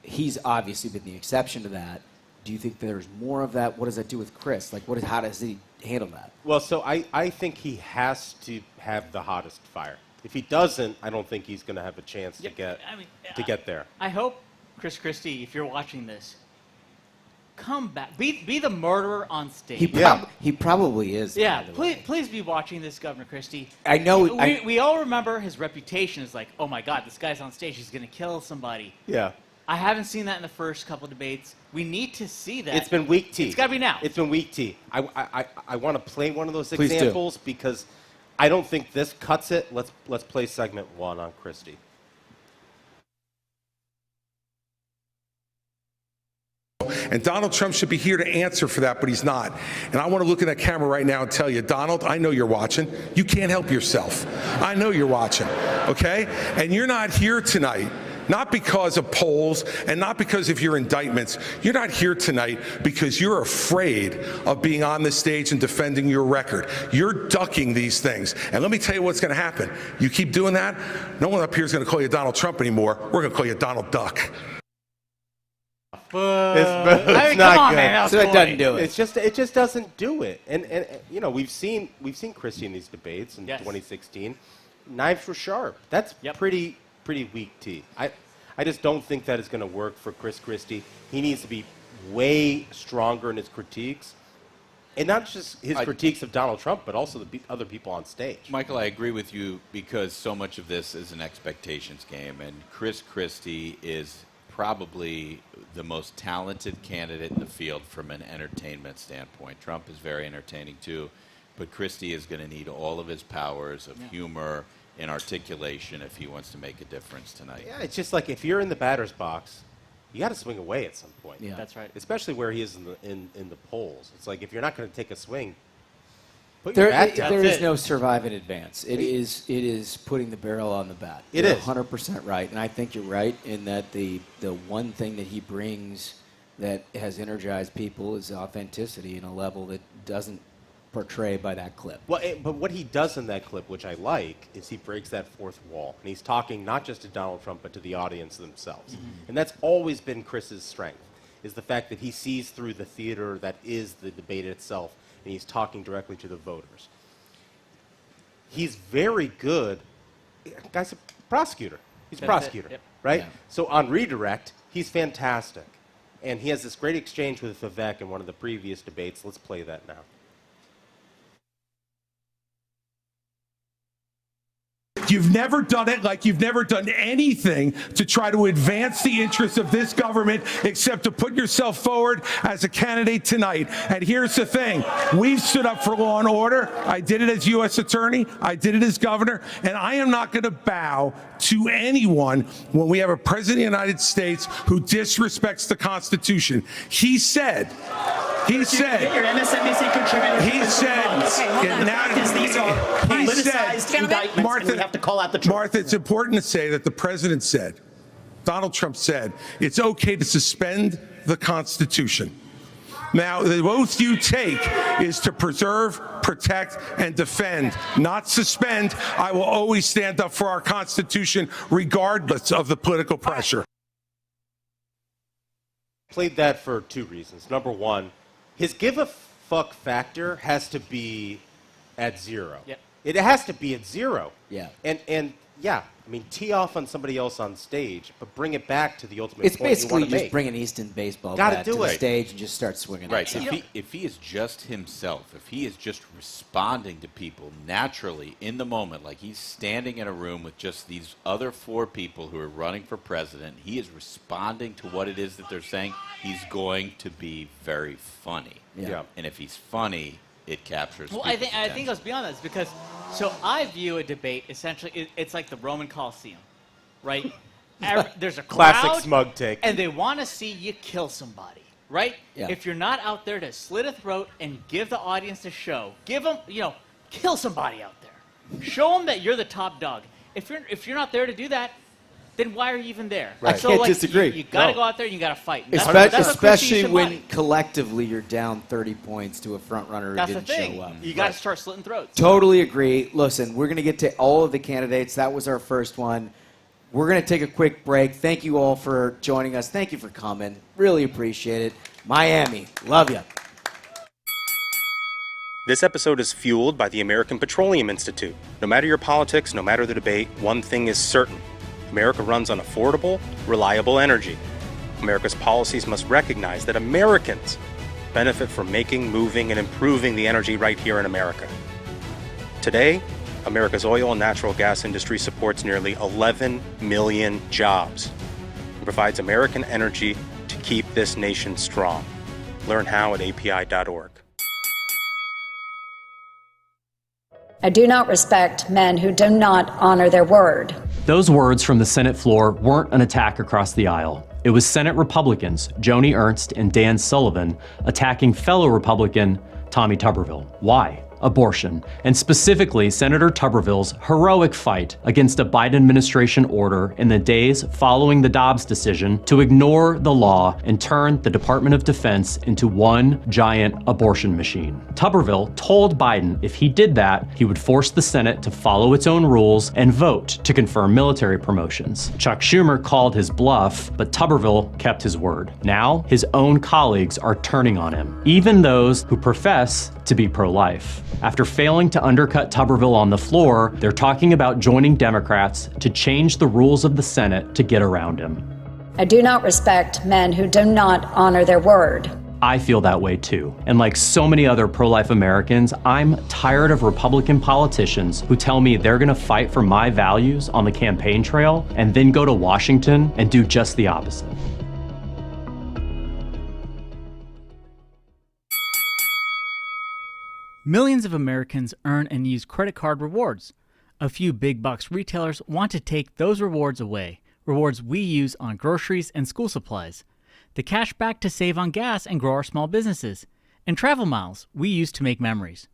He's obviously been the exception to that. Do you think there's more of that? What does that do with Chris? Like, how does he handle that? Well, so I think he has to have the hottest fire. If he doesn't, I don't think he's going to have a chance to get there. I hope, Chris Christie, if you're watching this, come back. Be the murderer on stage. He probably is. Yeah, please be watching this, Governor Christie. I know. We all remember his reputation is like, oh my God, this guy's on stage. He's going to kill somebody. Yeah. I haven't seen that in the first couple of debates. We need to see that. It's been weak tea. It's got to be now. It's been weak tea. I want to play one of those Please examples because I don't think this cuts it. Let's play segment 1 on Christie. And Donald Trump should be here to answer for that, but he's not. And I want to look at that camera right now and tell you, Donald, I know you're watching. You can't help yourself. I know you're watching, okay? And you're not here tonight, not because of polls and not because of your indictments. You're not here tonight because you're afraid of being on the stage and defending your record. You're ducking these things. And let me tell you what's going to happen. You keep doing that, no one up here is going to call you Donald Trump anymore. We're going to call you Donald Duck. It's not good. Man, so it doesn't do it. It just doesn't do it. And we've seen Christie in these debates in 2016. Knives were sharp. That's pretty weak tea. I just don't think that is going to work for Chris Christie. He needs to be way stronger in his critiques. And not just his critiques of Donald Trump, but also the other people on stage. Michael, I agree with you because so much of this is an expectations game. And Chris Christie is probably the most talented candidate in the field from an entertainment standpoint. Trump is very entertaining too, but Christie is going to need all of his powers of humor and articulation if he wants to make a difference tonight. Yeah, it's just like if you're in the batter's box, you got to swing away at some point. Yeah, that's right. Especially where he is in the polls. It's like if you're not going to take a swing, put your bat down. There is no survive in advance. It is putting the barrel on the bat. You're 100% right, and I think you're right in that the one thing that he brings that has energized people is authenticity in a level that doesn't portray by that clip. Well, but what he does in that clip, which I like, is he breaks that fourth wall, and he's talking not just to Donald Trump but to the audience themselves, and that's always been Chris's strength, is the fact that he sees through the theater that is the debate itself. And he's talking directly to the voters. He's very good. Guy's a prosecutor. He's a prosecutor, right? Yeah. So on redirect, he's fantastic. And he has this great exchange with Vivek in one of the previous debates. Let's play that now. You've never done it like you've never done anything to try to advance the interests of this government except to put yourself forward as a candidate tonight. And here's the thing. We've stood up for law and order. I did it as U.S. attorney. I did it as governor. And I am not going to bow to anyone when we have a president of the United States who disrespects the Constitution. He said, your MSNBC contributor. He said, these are politicized indictments, and we have to call out the truth. Martha, it's important to say that the president said, Donald Trump said, it's okay to suspend the Constitution. Now, the oath you take is to preserve, protect, and defend, not suspend. I will always stand up for our Constitution, regardless of the political pressure. Played that for two reasons. Number one, his give a fuck factor has to be at zero. Yep. It has to be at zero. Yeah. And yeah, I mean, tee off on somebody else on stage, but bring it back to the ultimate It's point you basically want to just make. bringing Easton baseball Gotta bat do to the it. stage and just start swinging Right. it. If he is just himself, if he is just responding to people naturally in the moment, like he's standing in a room with just these other four people who are running for president, he is responding to what it is that they're saying, he's going to be very funny. Yeah. And if he's funny, it captures Well, I people's think it attention. goes beyond that because, so I view a debate essentially, it's like the Roman Colosseum, right? There's a Classic crowd, smug take. and they want to see you kill somebody, right? Yeah. If you're not out there to slit a throat and give the audience a show, give them, kill somebody out there. Show them that you're the top dog. If you're not there to do that, then why are you even there? I can't disagree. You got to No. go out there and you got to fight. And that's what Christie Especially should when embody. collectively you're down 30 points to a front runner who That's the didn't thing. show up. You got to start slitting throats. Totally agree. Listen, we're going to get to all of the candidates. That was our first one. We're going to take a quick break. Thank you all for joining us. Thank you for coming. Really appreciate it. Miami, love you. This episode is fueled by the American Petroleum Institute. No matter your politics, no matter the debate, one thing is certain. America runs on affordable, reliable energy. America's policies must recognize that Americans benefit from making, moving, and improving the energy right here in America. Today, America's oil and natural gas industry supports nearly 11 million jobs and provides American energy to keep this nation strong. Learn how at api.org. I do not respect men who do not honor their word. Those words from the Senate floor weren't an attack across the aisle. It was Senate Republicans, Joni Ernst and Dan Sullivan, attacking fellow Republican Tommy Tuberville. Why? Abortion, and specifically Senator Tuberville's heroic fight against a Biden administration order in the days following the Dobbs decision to ignore the law and turn the Department of Defense into one giant abortion machine. Tuberville told Biden if he did that, he would force the Senate to follow its own rules and vote to confirm military promotions. Chuck Schumer called his bluff, but Tuberville kept his word. Now, his own colleagues are turning on him, even those who profess to be pro-life. After failing to undercut Tuberville on the floor, they're talking about joining Democrats to change the rules of the Senate to get around him. I do not respect men who do not honor their word. I feel that way too. And like so many other pro-life Americans, I'm tired of Republican politicians who tell me they're gonna fight for my values on the campaign trail and then go to Washington and do just the opposite. Millions of Americans earn and use credit card rewards. A few big box retailers want to take those rewards away, rewards we use on groceries and school supplies. The cash back to save on gas and grow our small businesses. And travel miles we use to make memories.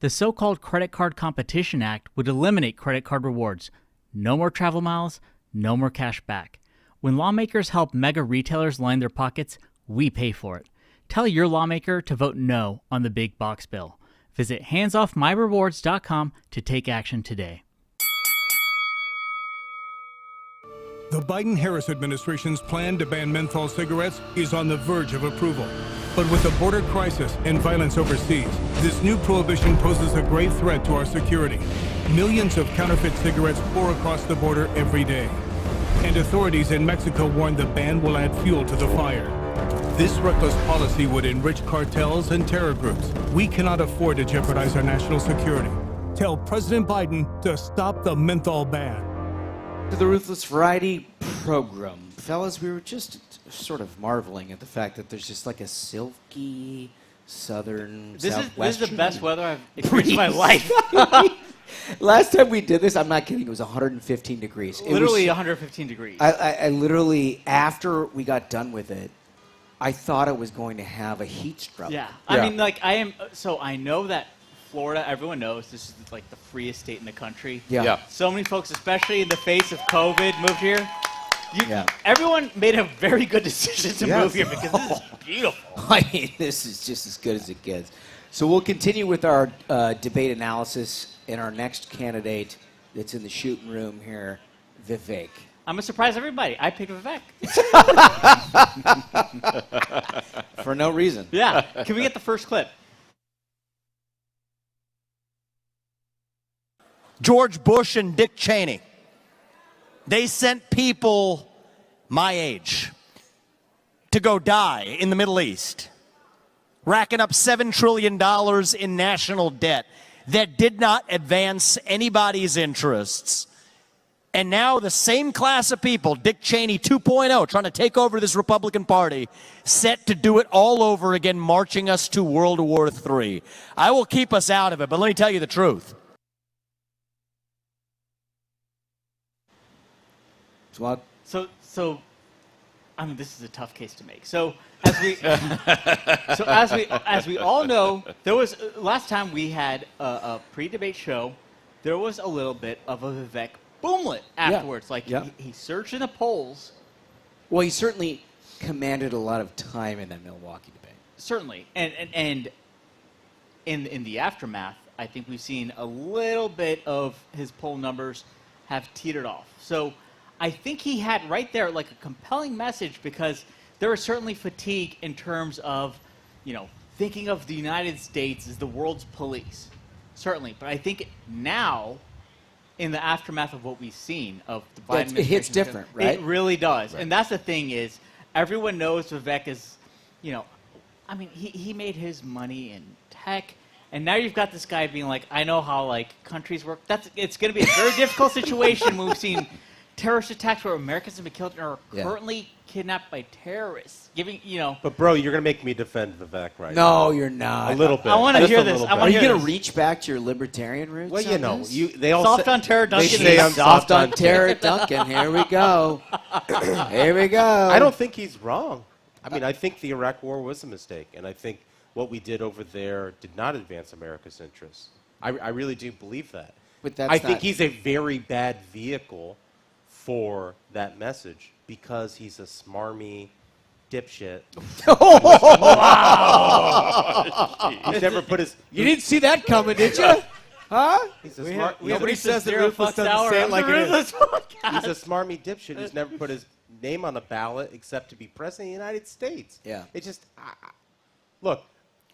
The so-called Credit Card Competition Act would eliminate credit card rewards. No more travel miles, no more cash back. When lawmakers help mega retailers line their pockets, we pay for it. Tell your lawmaker to vote no on the big box bill. Visit handsoffmyrewards.com to take action today. The Biden-Harris administration's plan to ban menthol cigarettes is on the verge of approval. But with the border crisis and violence overseas, this new prohibition poses a grave threat to our security. Millions of counterfeit cigarettes pour across the border every day. And authorities in Mexico warn the ban will add fuel to the fire. This reckless policy would enrich cartels and terror groups. We cannot afford to jeopardize our national security. Tell President Biden to stop the menthol ban. To the Ruthless Variety program. Fellas, we were just sort of marveling at the fact that there's just like a silky southern This is southwestern the best weather I've experienced in my life. Last time we did this, I'm not kidding, it was 115 degrees. It Literally was, 115 degrees. I literally, after we got done with it, I thought I was going to have a heat stroke. Yeah. I mean, like, I know that Florida, everyone knows, this is like the freest state in the country. Yeah. So many folks, especially in the face of COVID, moved here. Everyone made a very good decision to Yes. move here because this is beautiful. I mean, this is just as good as it gets. So we'll continue with our debate analysis and our next candidate that's in the shooting room here, Vivek. I'm going to surprise everybody. I picked Vivek. For no reason. Yeah. Can we get the first clip? George Bush and Dick Cheney. They sent people my age to go die in the Middle East, racking up $7 trillion in national debt that did not advance anybody's interests. And now the same class of people, Dick Cheney 2.0, trying to take over this Republican Party, set to do it all over again, marching us to World War III. I will keep us out of it, but let me tell you the truth. So, I mean, this is a tough case to make. So, as we all know, there was last time we had a pre-debate show. There was a little bit of a Vivek boomlet afterwards. He surged in the polls. Well, he certainly commanded a lot of time in that Milwaukee debate. Certainly, and in the aftermath, I think we've seen a little bit of his poll numbers have teetered off. So. I think he had right there like a compelling message because there was certainly fatigue in terms of, thinking of the United States as the world's police. Certainly. But I think now, in the aftermath of what we've seen of the Biden administration. It hits different, right? It really does. Right. And that's the thing is, everyone knows Vivek is, he made his money in tech. And now you've got this guy being like, I know how countries work. It's going to be a very difficult situation when we've seen terrorist attacks where Americans have been killed and are currently kidnapped by terrorists. But bro, you're gonna make me defend Vivek right No, now. you're not. A little bit. I want to hear this. Are you going to reach back to your libertarian roots? Well, they all soft on terror, Duncan. They say I'm soft on terror, Duncan. Here we go. Here we go. I don't think he's wrong. I mean, I think the Iraq War was a mistake, and I think what we did over there did not advance America's interests. I really do believe that. But that's I think he's a very bad vehicle for that message because he's a smarmy dipshit. Wow! He's never put his. You didn't see that coming, did you? Huh? He's a smart. Nobody says that Ruthless doesn't say it like it is. He's a smarmy dipshit who's never put his name on the ballot except to be president of the United States. Yeah. It just look.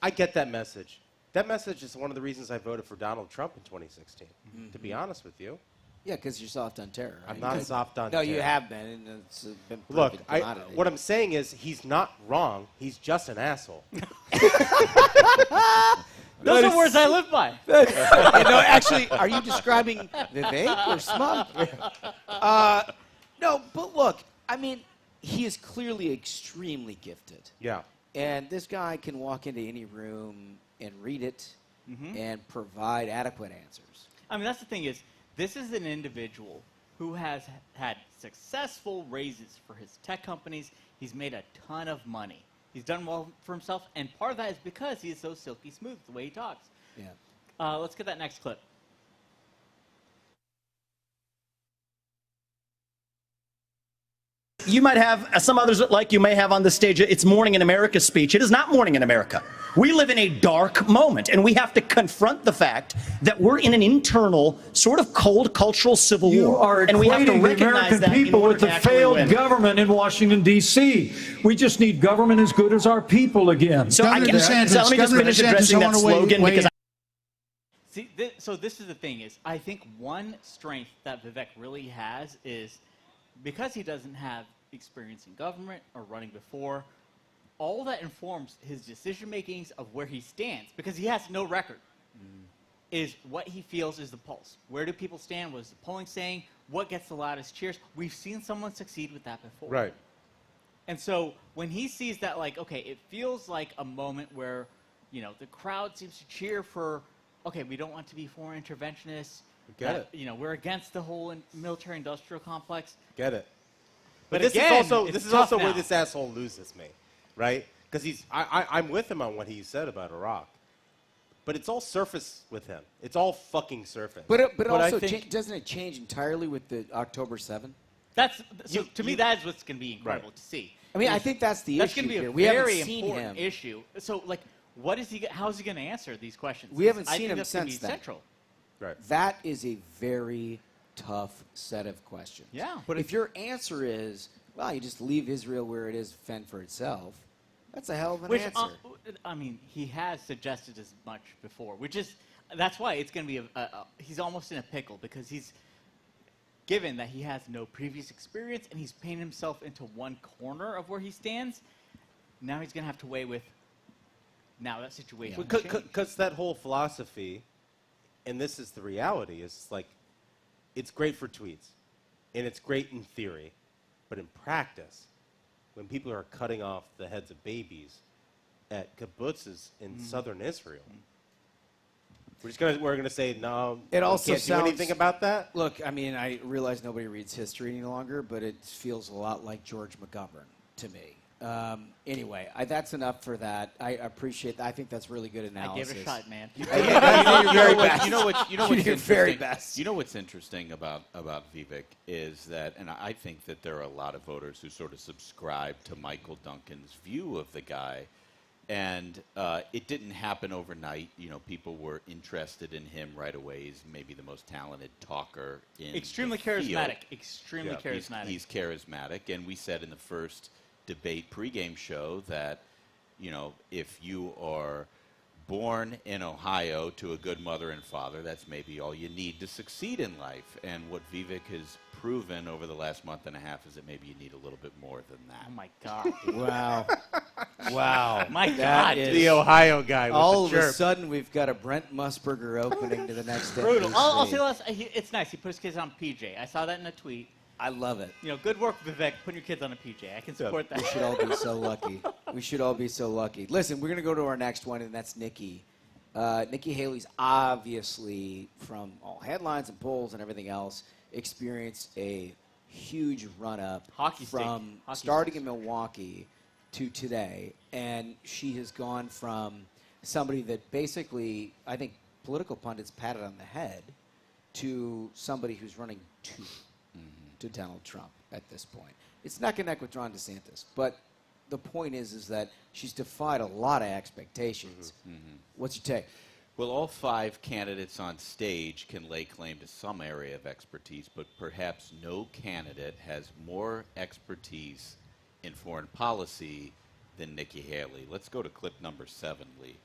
I get that message. That message is one of the reasons I voted for Donald Trump in 2016. To be honest with you. Yeah, because you're soft on terror. Right? I'm not soft on terror. terror. No, you have been. And it's been Look, commodity. what I'm saying is he's not wrong. He's just an asshole. Those are words I live by. Actually, are you describing Vivek or Smug? No, but look, I mean, he is clearly extremely gifted. Yeah. And this guy can walk into any room and read it and provide adequate answers. I mean, that's the thing is, this is an individual who has had successful raises for his tech companies. He's made a ton of money. He's done well for himself, and part of that is because he is so silky smooth the way he talks. Yeah. Let's get that next clip. You might have, some others like you may have on the stage, it's Morning in America speech. It is not Morning in America. We live in a dark moment, and we have to confront the fact that we're in an internal, sort of cold cultural civil You war. are And we have to equating the recognize American that in people order with to the actually failed win. government in Washington, D.C. We just need government as good as our people again. So, let me just finish addressing that slogan because See, so this is the thing is, I think one strength that Vivek really has is because he doesn't have experience in government or running before, all that informs his decision makings of where he stands, because he has no record, is what he feels is the pulse. Where do people stand? What is the polling saying? What gets the loudest cheers? We've seen someone succeed with that before. Right. And so when he sees that, like, okay, it feels like a moment where, the crowd seems to cheer for, okay, we don't want to be foreign interventionists. Get it. We're against the whole military-industrial complex. Get it. But this again, is also it's this is tough also now. where this asshole loses me, right? Because I'm with him on what he said about Iraq, but it's all surface with him. It's all fucking surface. But I also, think, doesn't it change entirely with the October 7? To me, that is what's going to be incredible to see. I mean, I think that's the That's issue going to be here. a We haven't very seen important him. issue. So, like, what is he? How is he going to answer these questions? We haven't I seen think him that's gonna since be then. Central. That is a very tough set of questions. Yeah. But if your answer is, well, you just leave Israel where it is, fend for itself, that's a hell of an answer. I mean, he has suggested as much before, that's why it's going to be he's almost in a pickle because he's given that he has no previous experience and he's painted himself into one corner of where he stands. Now he's going to have to weigh with that situation. Because that whole philosophy, and this is the reality, is like it's great for tweets and it's great in theory, but in practice, when people are cutting off the heads of babies at kibbutzes in southern Israel, we're gonna say no. It also can't do anything about that. Look, I mean, I realize nobody reads history any longer, but it feels a lot like George McGovern to me. Anyway, that's enough for that. I appreciate that. I think that's really good analysis. I gave it a shot, man. You know what's Your very interesting? best. You know what's interesting about Vivek is that, and I think that there are a lot of voters who sort of subscribe to Michael Duncan's view of the guy, and it didn't happen overnight. You know, people were interested in him right away. He's maybe the most talented talker in Extremely the field. charismatic. Extremely charismatic. He's charismatic, and we said in the first debate pregame show that, you know, if you are born in Ohio to a good mother and father, that's maybe all you need to succeed in life. And what Vivek has proven over the last month and a half is that maybe you need a little bit more than that. Oh, my God. Wow. Wow. My That God. is- The Ohio guy with All the of a chirp. sudden, we've got a Brent Musburger opening to the next day. Brutal. I'll say this. It's nice. He put his kids on PJ. I saw that in a tweet. I love it. You know, good work, Vivek, putting your kids on a PJ. I can support that. We should all be so lucky. We should all be so lucky. Listen, we're going to go to our next one, and that's Nikki. Nikki Haley's obviously, from all headlines and polls and everything else, experienced a huge run-up from starting in Milwaukee to today. And she has gone from somebody that basically, I think, political pundits patted on the head to somebody who's running to Donald Trump at this point. It's neck and neck with Ron DeSantis, but the point is that she's defied a lot of expectations. What's your take? Well, all 5 candidates on stage can lay claim to some area of expertise, but perhaps no candidate has more expertise in foreign policy than Nikki Haley. Let's go to clip number 7, Lee.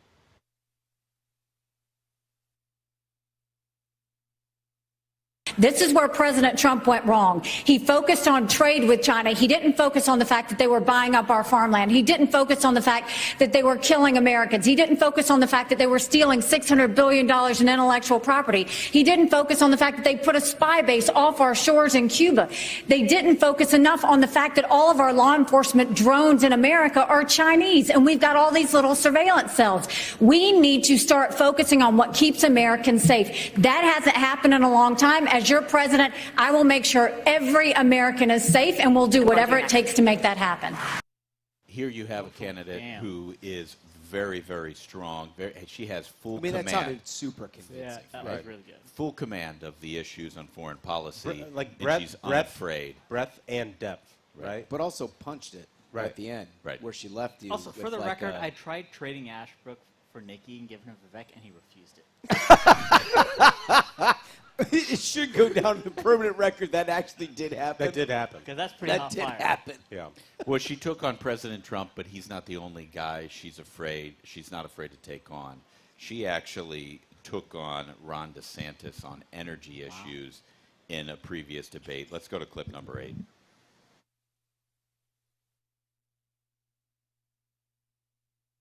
This is where President Trump went wrong. He focused on trade with China. He didn't focus on the fact that they were buying up our farmland. He didn't focus on the fact that they were killing Americans. He didn't focus on the fact that they were stealing $600 billion in intellectual property. He didn't focus on the fact that they put a spy base off our shores in Cuba. They didn't focus enough on the fact that all of our law enforcement drones in America are Chinese, and we've got all these little surveillance cells. We need to start focusing on what keeps Americans safe. That hasn't happened in a long time. As your president, I will make sure every American is safe, and we'll do whatever it takes to make that happen. Here you have a candidate who is very, very strong. She has full That command. sounded super convincing. Yeah, that was really good. Full command of the issues on foreign policy. Like and she's unafraid. breadth and depth, right? But also punched it at the end, where she left you. Also, with for the like record, a- I tried trading Ashbrook for Nikki and giving him Vivek, and he refused it. It should go down to permanent record. That actually did happen. That did happen. Because that's pretty That hot did fire. happen. Yeah. Well, she took on President Trump, but he's not the only guy she's not afraid to take on. She actually took on Ron DeSantis on energy issues in a previous debate. Let's go to clip number 8.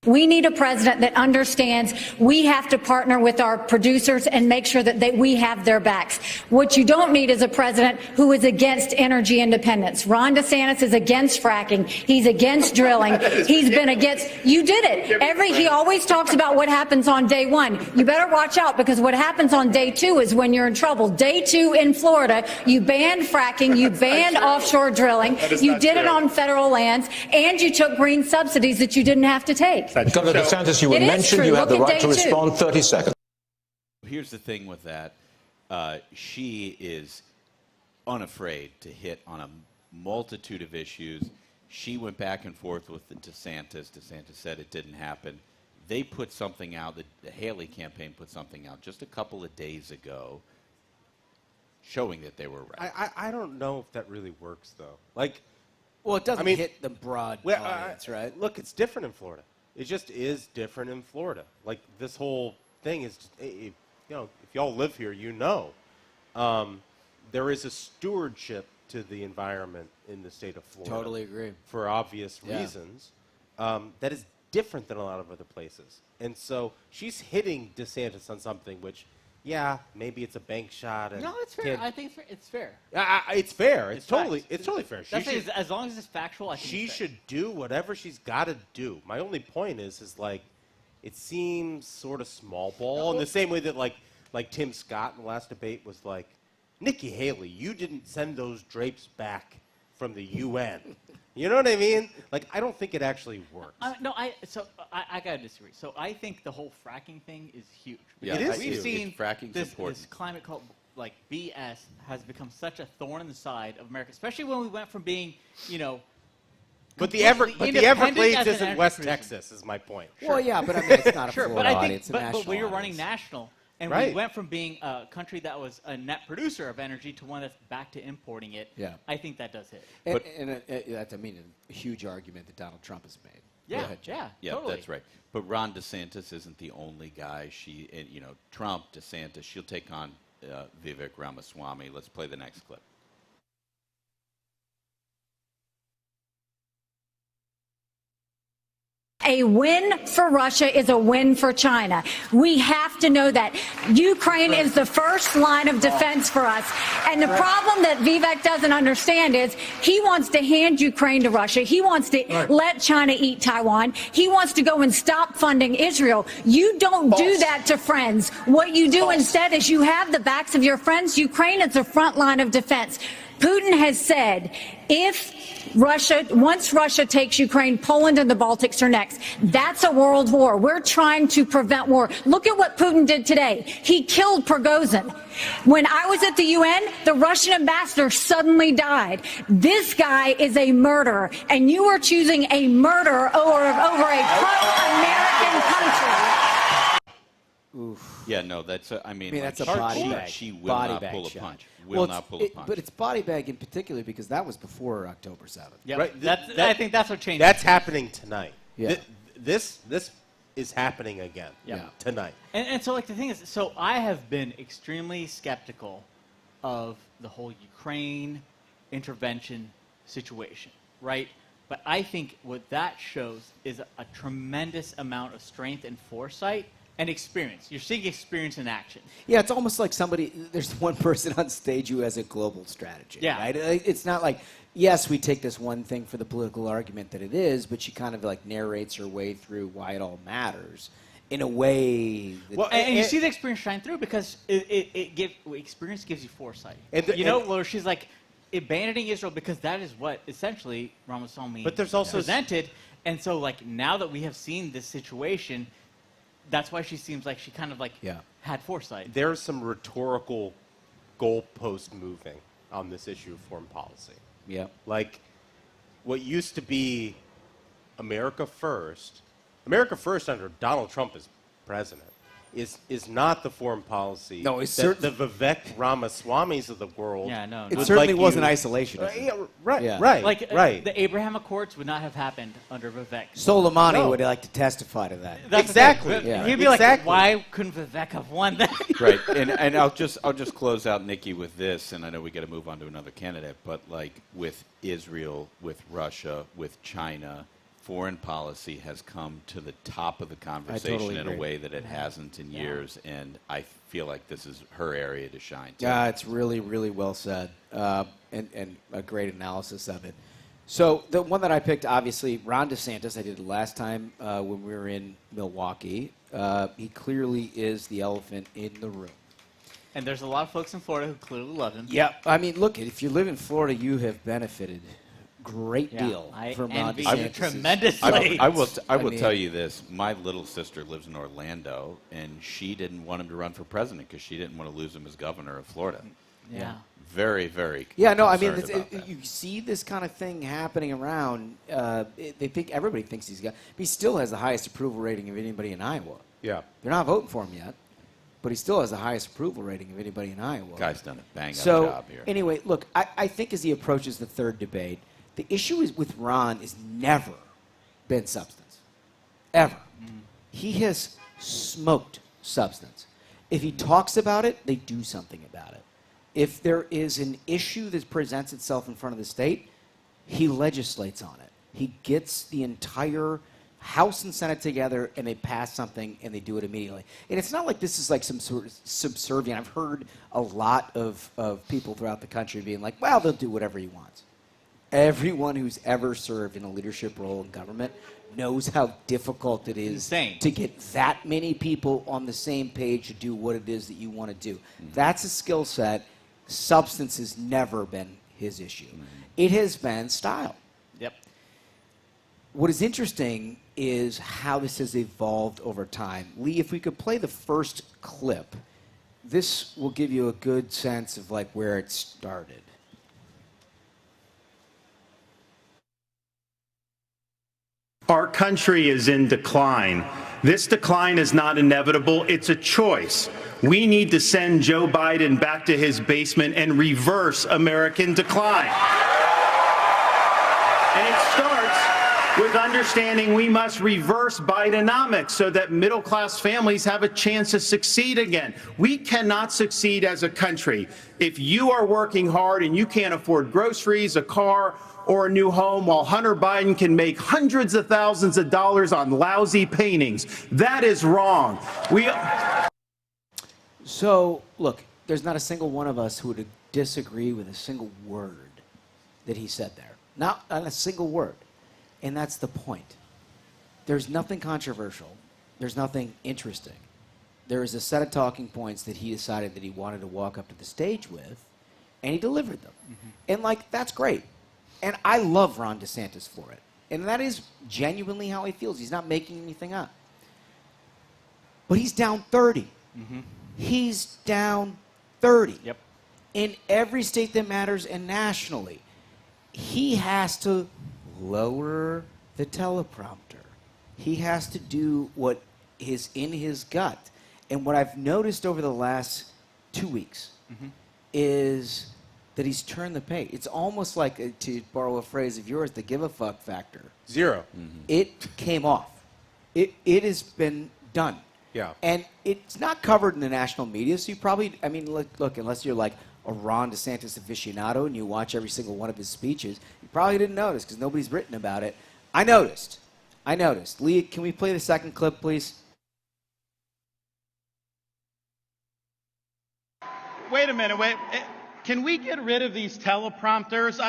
We need a president that understands we have to partner with our producers and make sure that we have their backs. What you don't need is a president who is against energy independence. Ron DeSantis is against fracking. He's against drilling. He's been against. You did it. He always talks about what happens on day 1. You better watch out, because what happens on day 2 is when you're in trouble. Day 2 in Florida, you banned fracking. You banned offshore drilling. You did it on federal lands, and you took green subsidies that you didn't have to take. Governor DeSantis, you were mentioned. You have the right to respond. 30 seconds. Here's the thing with that. She is unafraid to hit on a multitude of issues. She went back and forth with the DeSantis. DeSantis said it didn't happen. They put something out, the Haley campaign put something out just a couple of days ago showing that they were right. I don't know if that really works, though. Like, well, it doesn't hit the broad well, audience, right? Look, it's different in Florida. It just is different in Florida. Like, this whole thing is, if y'all live here, there is a stewardship to the environment in the state of Florida. Totally agree. For obvious reasons. That is different than a lot of other places. And so she's hitting DeSantis on something which, maybe it's a bank shot. And no, it's fair. I think it's fair. It's fair. It's totally fair. As long as it's factual, I think she should do whatever she's got to do. My only point is like, it seems sort of small ball in the same way that like Tim Scott in the last debate was like, Nikki Haley, you didn't send those drapes back from the UN. You know what I mean? Like, I don't think it actually works. I gotta disagree. So I think the whole fracking thing is huge. Yeah, it is We've huge. seen fracking's this important. climate called like BS has become such a thorn in the side of America, especially when we went from being, But the Everglades isn't West Texas, is my point. Well, yeah, but I mean, it's not a Sure, Florida but I think, audience, it's a but national we were audience. running national, and Right. we went from being a country that was a net producer of energy to one that's back to importing it. Yeah. I think that does hit. And that's, a huge argument that Donald Trump has made. Yeah, Go ahead, Jim. Yeah, totally. that's right. But Ron DeSantis isn't the only guy. Trump, DeSantis, she'll take on Vivek Ramaswamy. Let's play the next clip. A win for Russia is a win for China. We have to know that. Ukraine is the first line of defense for us. And the problem that Vivek doesn't understand is he wants to hand Ukraine to Russia. He wants to let China eat Taiwan. He wants to go and stop funding Israel. You don't do that to friends. What you do instead is you have the backs of your friends. Ukraine is the front line of defense. Putin has said once Russia takes Ukraine, Poland and the Baltics are next. That's a world war. We're trying to prevent war. Look at what Putin did today. He killed Prigozhin. When I was at the UN, the Russian ambassador suddenly died. This guy is a murderer, and you are choosing a murderer over a pro-American country. Oof. Yeah, no, that's that's a body bag. She will body not bag pull a shot. punch. Will not pull a punch. But it's body bag in particular because that was before October 7th. Yeah, Right. I think that's what changed. That's happening tonight. Yeah. This is happening again tonight. And so, the thing is, so I have been extremely skeptical of the whole Ukraine intervention situation, right? But I think what that shows is a tremendous amount of strength and foresight and experience. You're seeing experience in action. Yeah, it's almost like there's one person on stage who has a global strategy. Yeah. Right? It's not like, yes, we take this one thing for the political argument that it is, but she kind of narrates her way through why it all matters in a way that... And you see the experience shine through because experience gives you foresight. Where she's abandoning Israel because that is what essentially Ramaswamy presented. And so now that we have seen this situation, that's why she seems like she kind of had foresight. There's some rhetorical goalpost moving on this issue of foreign policy. Yeah. Like what used to be America first under Donald Trump as president is not the foreign policy no, it's that the Vivek Ramaswamys of the world. Yeah, no. It certainly wasn't isolationism. Right. The Abraham Accords would not have happened under Vivek. Soleimani would like to testify to that. Exactly. He'd be like, why couldn't Vivek have won that? Right. And I'll just close out, Nikki, with this, and I know we got to move on to another candidate, but with Israel, with Russia, with China, foreign policy has come to the top of the conversation in a way that it hasn't in years, and I feel like this is her area to shine. Yeah, it's really, really well said, and a great analysis of it. So the one that I picked, obviously, Ron DeSantis. I did it last time when we were in Milwaukee. He clearly is the elephant in the room. And there's a lot of folks in Florida who clearly love him. Yeah, I mean, look, if you live in Florida, you have benefited great deal from Ron DeSantis. Tremendously. I will tell you this. My little sister lives in Orlando, and she didn't want him to run for president because she didn't want to lose him as governor of Florida. Yeah. Very, very. Yeah, no, I mean, concerned about that. you see this kind of thing happening around. They think everybody thinks he's got. He still has the highest approval rating of anybody in Iowa. Yeah. They're not voting for him yet, but he still has the highest approval rating of anybody in Iowa. Guy's done a bang-up So job here. anyway, look, I think as he approaches the third debate, the issue is with Ron is never been substance, ever. He has smoked substance. If he talks about it, they do something about it. If there is an issue that presents itself in front of the state, he legislates on it. He gets the entire House and Senate together, and they pass something, and they do it immediately. And it's not like this is like some sort of subservient. I've heard a lot of people throughout the country being like, well, they'll do whatever he wants. Everyone who's ever served in a leadership role in government knows how difficult it is to get that many people on the same page to do what it is that you want to do. That's a skill set. Substance has never been his issue. It has been style. Yep. What is interesting is how this has evolved over time. Lee, if we could play the first clip, this will give you a good sense of like where it started. Our country is in decline. This decline is not inevitable, it's a choice. We need to send Joe Biden back to his basement and reverse American decline. And it starts with understanding we must reverse Bidenomics so that middle-class families have a chance to succeed again. We cannot succeed as a country if you are working hard and you can't afford groceries, a car, or a new home while Hunter Biden can make hundreds of thousands of dollars on lousy paintings. That is wrong. So, look, there's not a single one of us who would disagree with a single word that he said there. Not a single word. And that's the point. There's nothing controversial. There's nothing interesting. There is a set of talking points that he decided that he wanted to walk up to the stage with, and he delivered them. And, like, that's great. And I love Ron DeSantis for it. And that is genuinely how he feels. He's not making anything up. But he's down 30. He's down 30. Yep. In every state that matters and nationally. He has to lower the teleprompter. He has to do what is in his gut. And what I've noticed over the last 2 weeks is that he's turned the page. It's almost like, to borrow a phrase of yours, the give a fuck factor. Zero. It came off. It has been done. Yeah. And it's not covered in the national media, so you probably, I mean, look, unless you're like a Ron DeSantis aficionado and you watch every single one of his speeches, you probably didn't notice because nobody's written about it. I noticed. Lee, can we play the second clip, please? Wait a minute, Can we get rid of these teleprompters?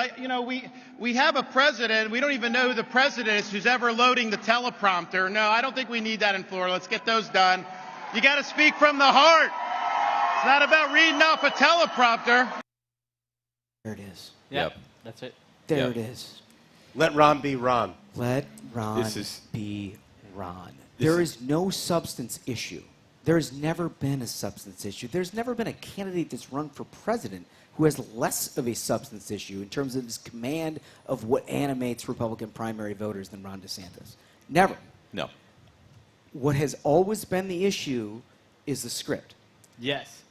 We have a president. We don't even know who the president is who's ever loading the teleprompter. No, I don't think we need that in Florida. Let's get those done. You got to speak from the heart. It's not about reading off a teleprompter. There it is. Yep. That's it. There it is. Let Ron be Ron. Let Ron be Ron. There is no substance issue. There's never been a substance issue. There's never been a candidate that's run for president who has less of a substance issue in terms of his command of what animates Republican primary voters than Ron DeSantis. Never. No. What has always been the issue is the script. Yes.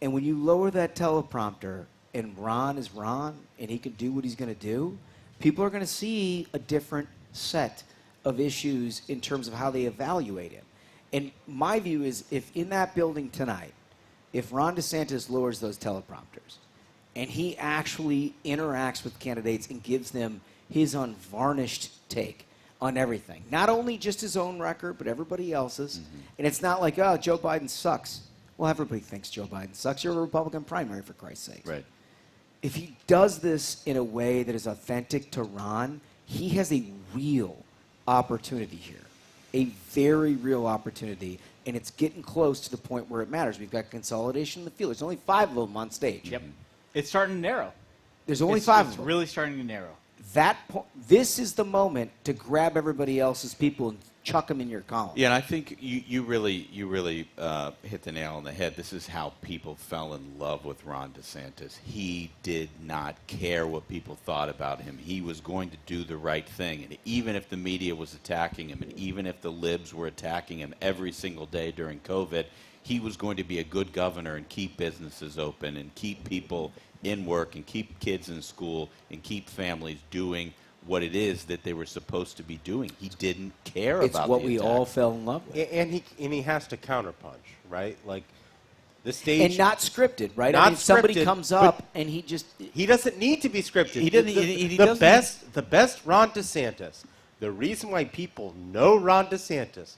And when you lower that teleprompter and Ron is Ron and he can do what he's going to do, people are going to see a different set of issues in terms of how they evaluate him. And my view is if in that building tonight, if Ron DeSantis lowers those teleprompters and he actually interacts with candidates and gives them his unvarnished take on everything, not only just his own record, but everybody else's, and it's not like, oh, Joe Biden sucks. Well, everybody thinks Joe Biden sucks. You're a Republican primary, for Christ's sake. Right. If he does this in a way that is authentic to Ron, he has a real opportunity here. A very real opportunity, and it's getting close to the point where it matters. We've got consolidation in the field. There's only 5 of them on stage. Yep. It's starting to narrow. There's only 5 of them. It's really starting to narrow. This is the moment to grab everybody else's people chuck them in your column. Yeah, and I think you really hit the nail on the head. This is how people fell in love with Ron DeSantis. He did not care what people thought about him. He was going to do the right thing. And even if the media was attacking him, and even if the libs were attacking him every single day during COVID, he was going to be a good governor and keep businesses open and keep people in work and keep kids in school and keep families doing what it is that they were supposed to be doing. He didn't care about It's what the we attack. all fell in love with. And he has to counterpunch, right? Like the stage, And not scripted, right? Not I mean, somebody scripted, comes but up and he just... He doesn't need to be scripted. He doesn't- The best Ron DeSantis. The reason why people know Ron DeSantis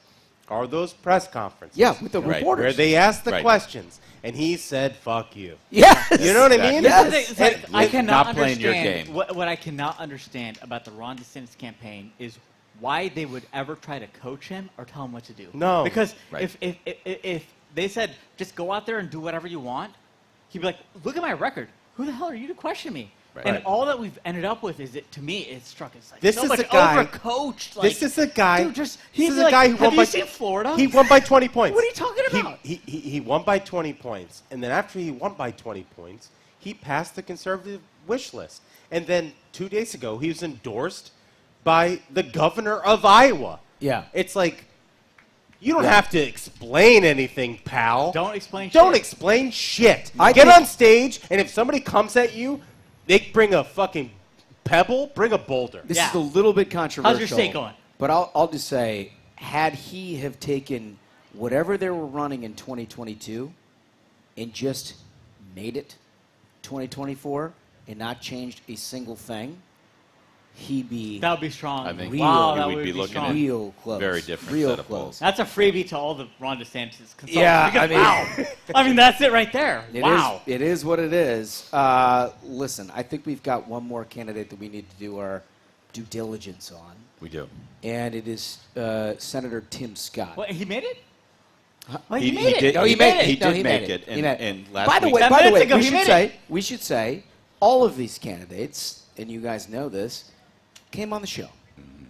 are those press conferences. Yeah, with the reporters. Where they ask the Right. questions, and he said, "Fuck you." Yes. You know what I mean? It's like, I cannot not playing your understand game. what I cannot understand about the Ron DeSantis campaign is why they would ever try to coach him or tell him what to do. No. Because Right. if they said just go out there and do whatever you want, he'd be like, look at my record. Who the hell are you to question me? Right. And Right. all that we've ended up with is that to me it struck as like This so is much a guy. overcoached. Like, This is a guy. Dude, just This he'd is be a like, guy who have won you by. seen Florida? He won by 20 points. What are you talking about? He won by 20 points, and then after he won by 20 points, he passed the conservative wish list. And then 2 days ago, he was endorsed by the governor of Iowa. Yeah. It's like, you don't have to explain anything, pal. Don't explain Don't shit. explain shit. I Get think- on stage, and if somebody comes at you, they bring a fucking pebble, bring a boulder. This Yeah. is a little bit controversial. How's your state going? But I'll just say, had he have taken whatever they were running in 2022 and just made it 2024 and not changed a single thing, he'd be That would be strong. I think wow, you that would would be looking strong. at real close. very different real set of close. polls. That's a freebie to all the Ron DeSantis consultants. Yeah, because, I mean- wow. I mean, that's it right there. Wow. It is what it is. Listen, I think we've got one more candidate that we need to do our due diligence on, We do. and it is Senator Tim Scott. What, he made it? Oh, He- he made he it. did- No, he made made it. He No, did he make made it. He made it. And last By the week, way, 10 by the minutes way, ago, we he should made say we should say all of these candidates, and you guys know this, came on the show.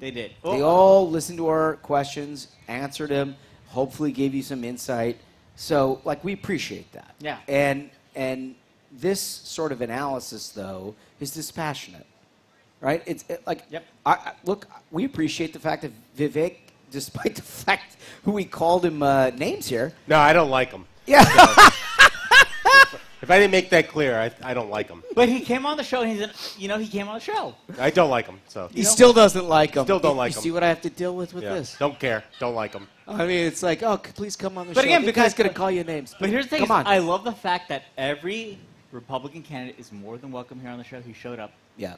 They did. They all listened to our questions, answered them, hopefully gave you some insight. So, like, we appreciate that. Yeah. And this sort of analysis, though, is dispassionate, right? It's like, Yep. Look, we appreciate the fact that Vivek, despite the fact who we called him names here. No, I don't like him. Yeah. If I didn't make that clear, I don't like him. But he came on the show. And he came on the show. I don't like him. So He still doesn't like him. Still don't You like see him. what I have to deal with Yeah. this? Don't care. Don't like him. I mean, it's like, oh, please come on the But show. again, The because- guy's going to call you names. But here's the thing: Come is on. I love the fact that every Republican candidate is more than welcome here on the show. He showed up. Yeah.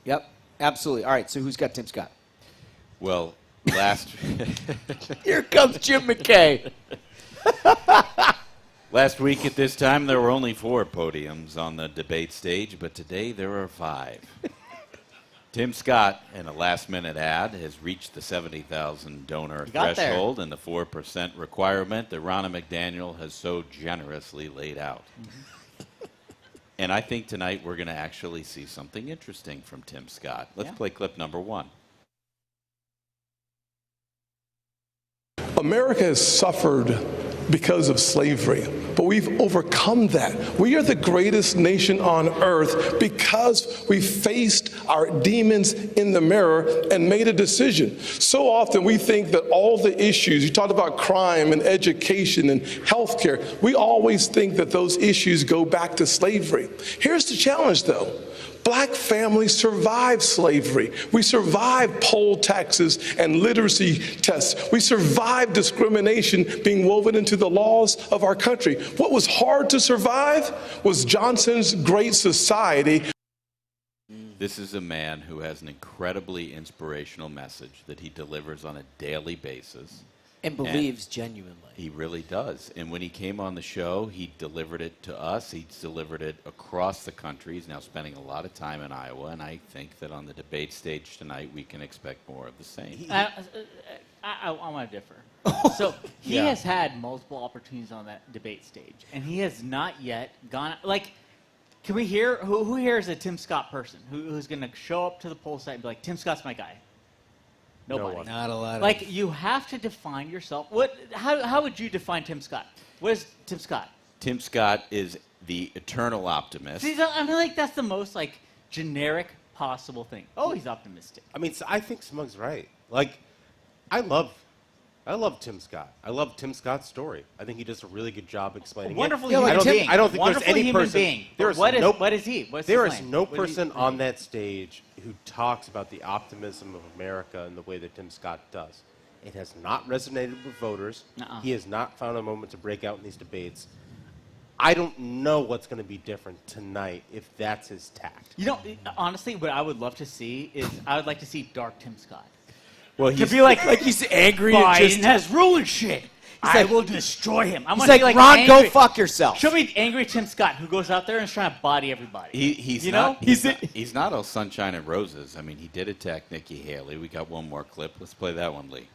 Yep. Absolutely. All right. So who's got Tim Scott? well, last Here comes Jim McKay. last week at this time, there were only 4 podiums on the debate stage, but today there are 5. Tim Scott, in a last-minute ad, has reached the 70,000 donor got there. threshold and the 4% requirement that Ronna McDaniel has so generously laid out. And I think tonight we're going to actually see something interesting from Tim Scott. Let's play clip number 1. America has suffered because of slavery, but we've overcome that. We are the greatest nation on earth because we faced our demons in the mirror and made a decision. So often we think that all the issues, you talked about crime and education and healthcare, we always think that those issues go back to slavery. Here's the challenge though. Black families survived slavery. We survived poll taxes and literacy tests. We survived discrimination being woven into the laws of our country. What was hard to survive was Johnson's Great Society. This is a man who has an incredibly inspirational message that he delivers on a daily basis. And believes genuinely. He really does. And when he came on the show, he delivered it to us. He's delivered it across the country. He's now spending a lot of time in Iowa, and I think that on the debate stage tonight, we can expect more of the same. I want to differ. So he Yeah. has had multiple opportunities on that debate stage, and he has not yet gone. Like, can we hear who here is a Tim Scott person who's going to show up to the poll site and be like, Tim Scott's my guy? Nobody. one. Not a lot of. Like, you have to define yourself. How would you define Tim Scott? What is Tim Scott? Tim Scott is the eternal optimist. See, I feel like that's the most like generic possible thing. Oh, he's optimistic. I mean, I think Smug's right. Like, I love Tim Scott. I love Tim Scott's story. I think he does a really good job explaining Wonderful it. human being. I don't think Wonderful there's any human person. being. There is What is- no, what is he? What's there his is claim? no What do you person think? on that stage who talks about the optimism of America in the way that Tim Scott does. It has not resonated with voters. Uh-uh. He has not found a moment to break out in these debates. I don't know what's going to be different tonight if that's his tact. You know, honestly, what I would love to see is I would like to see dark Tim Scott. Well, To he's be like he's angry Biden and just has ruined shit. I like- will destroy him. I'm He's gonna like, be Ron, angry. go fuck yourself. Show me angry Tim Scott who goes out there and is trying to body everybody. He's You not. know? He's not all sunshine and roses. I mean, he did attack Nikki Haley. We got one more clip. Let's play that one, Lee.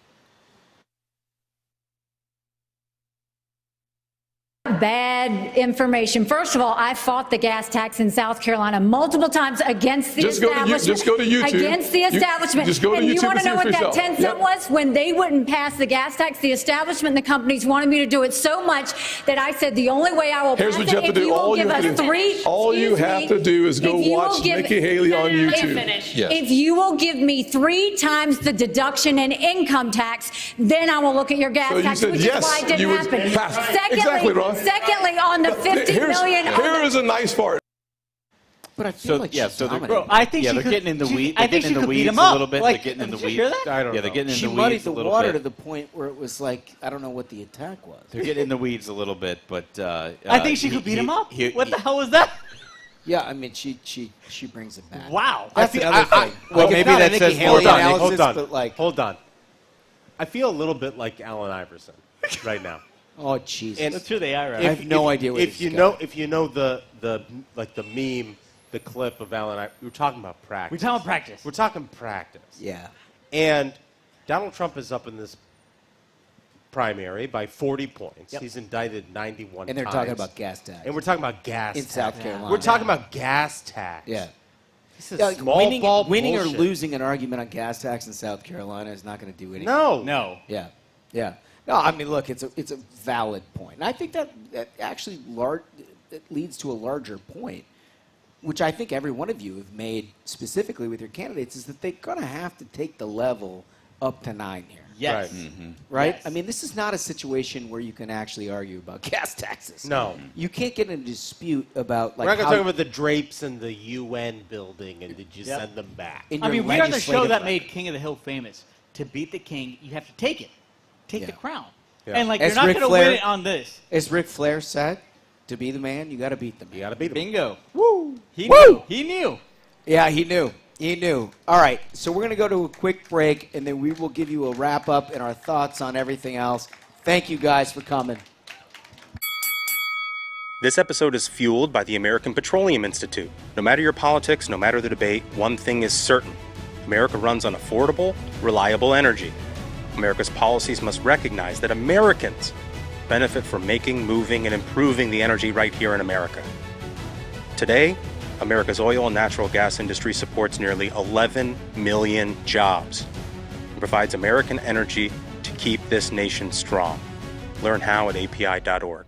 Bad information. First of all, I fought the gas tax in South Carolina multiple times against the establishment. Just go to YouTube. Against the establishment. Just go to and YouTube you want and to see know it what for that yourself. 10 cent was? When they wouldn't pass the gas tax, the establishment and the companies wanted me to do it so much that I said the only way I will Here's pass what you it have to if do. you All will you give have to us do- three. all you excuse have me, to do is go if you will watch give- Nikki Haley on YouTube. Yes. If you will give me 3 times the deduction in income tax, then I will look at your gas So you tax, said which yes, is why it didn't you would happen. pass. Secondly, Exactly, Ron. secondly, on the 50 million. Here is a nice part. But I feel So like yeah, she's so they're, dominating. Bro, I think yeah, she they're could- getting in the she- weeds. I They're think getting she in the could beat weeds him a up. little bit. Like, They're getting in the did you weeds. hear that? I don't Yeah, know. they're getting in She the muddied weeds a the little water bit. to the point where it was like, I don't know what the attack was. They're getting in the weeds a little bit, but I think she could beat him up. What the hell was that? Yeah, I mean, she brings it back. Wow. That's the other thing. Well, Like, it's maybe not a that Nikki says Haley more. analysis, Hold on. but like, Hold on. I feel a little bit like Allen Iverson right now. oh Jesus. And That's who they are, right? I have no idea what if this you is know going. if you know the like the meme, the clip of Allen Iverson. We're talking about practice. We're talking practice. We're talking practice. Yeah. And Donald Trump is up in this primary by 40 points. Yep. He's indicted 91 And they're times. talking about gas tax. And we're talking about gas In tax. South Carolina. We're talking about gas tax. Yeah. This is Yeah, like, small winning ball or bullshit. losing an argument on gas tax in South Carolina is not going to do anything. No. No. Yeah. Yeah. No, I mean, look, it's a valid point. And I think that actually it leads to a larger point, which I think every one of you have made specifically with your candidates, is that they're going to have to take the level up to 9 here. Yes. Right. Right? Yes. I mean, this is not a situation where you can actually argue about gas taxes. No. You can't get in a dispute about, like, We're not going how to talk about the drapes in the UN building and did you Yep. send them back? in I your mean, we are the show legislative that record. made King of the Hill famous. To beat the king, you have to take it. Take the Yeah. crown. Yeah. And, like, As you're not Ric going to Flair- win it on this. As Ric Flair said, to be the man, you got to beat the man. You got to beat them. Bingo. Woo! He Woo! knew. He knew. Yeah, he knew. He knew. All right, so we're going to go to a quick break, and then we will give you a wrap-up and our thoughts on everything else. Thank you guys for coming. This episode is fueled by the American Petroleum Institute. No matter your politics, no matter the debate, one thing is certain. America runs on affordable, reliable energy. America's policies must recognize that Americans benefit from making, moving, and improving the energy right here in America. Today, America's oil and natural gas industry supports nearly 11 million jobs and provides American energy to keep this nation strong. Learn how at api.org.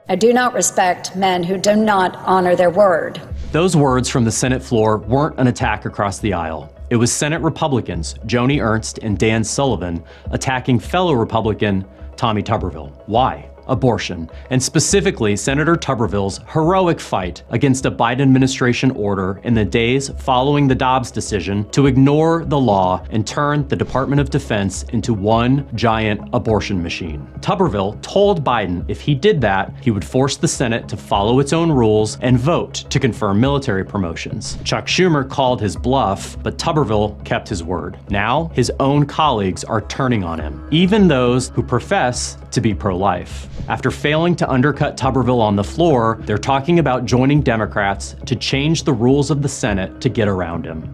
I do not respect men who do not honor their word. Those words from the Senate floor weren't an attack across the aisle. It was Senate Republicans, Joni Ernst and Dan Sullivan, attacking fellow Republican Tommy Tuberville. Why? Abortion, and specifically Senator Tuberville's heroic fight against a Biden administration order in the days following the Dobbs decision to ignore the law and turn the Department of Defense into one giant abortion machine. Tuberville told Biden if he did that, he would force the Senate to follow its own rules and vote to confirm military promotions. Chuck Schumer called his bluff, but Tuberville kept his word. Now, his own colleagues are turning on him, even those who profess to be pro-life. After failing to undercut Tuberville on the floor, they're talking about joining Democrats to change the rules of the Senate to get around him.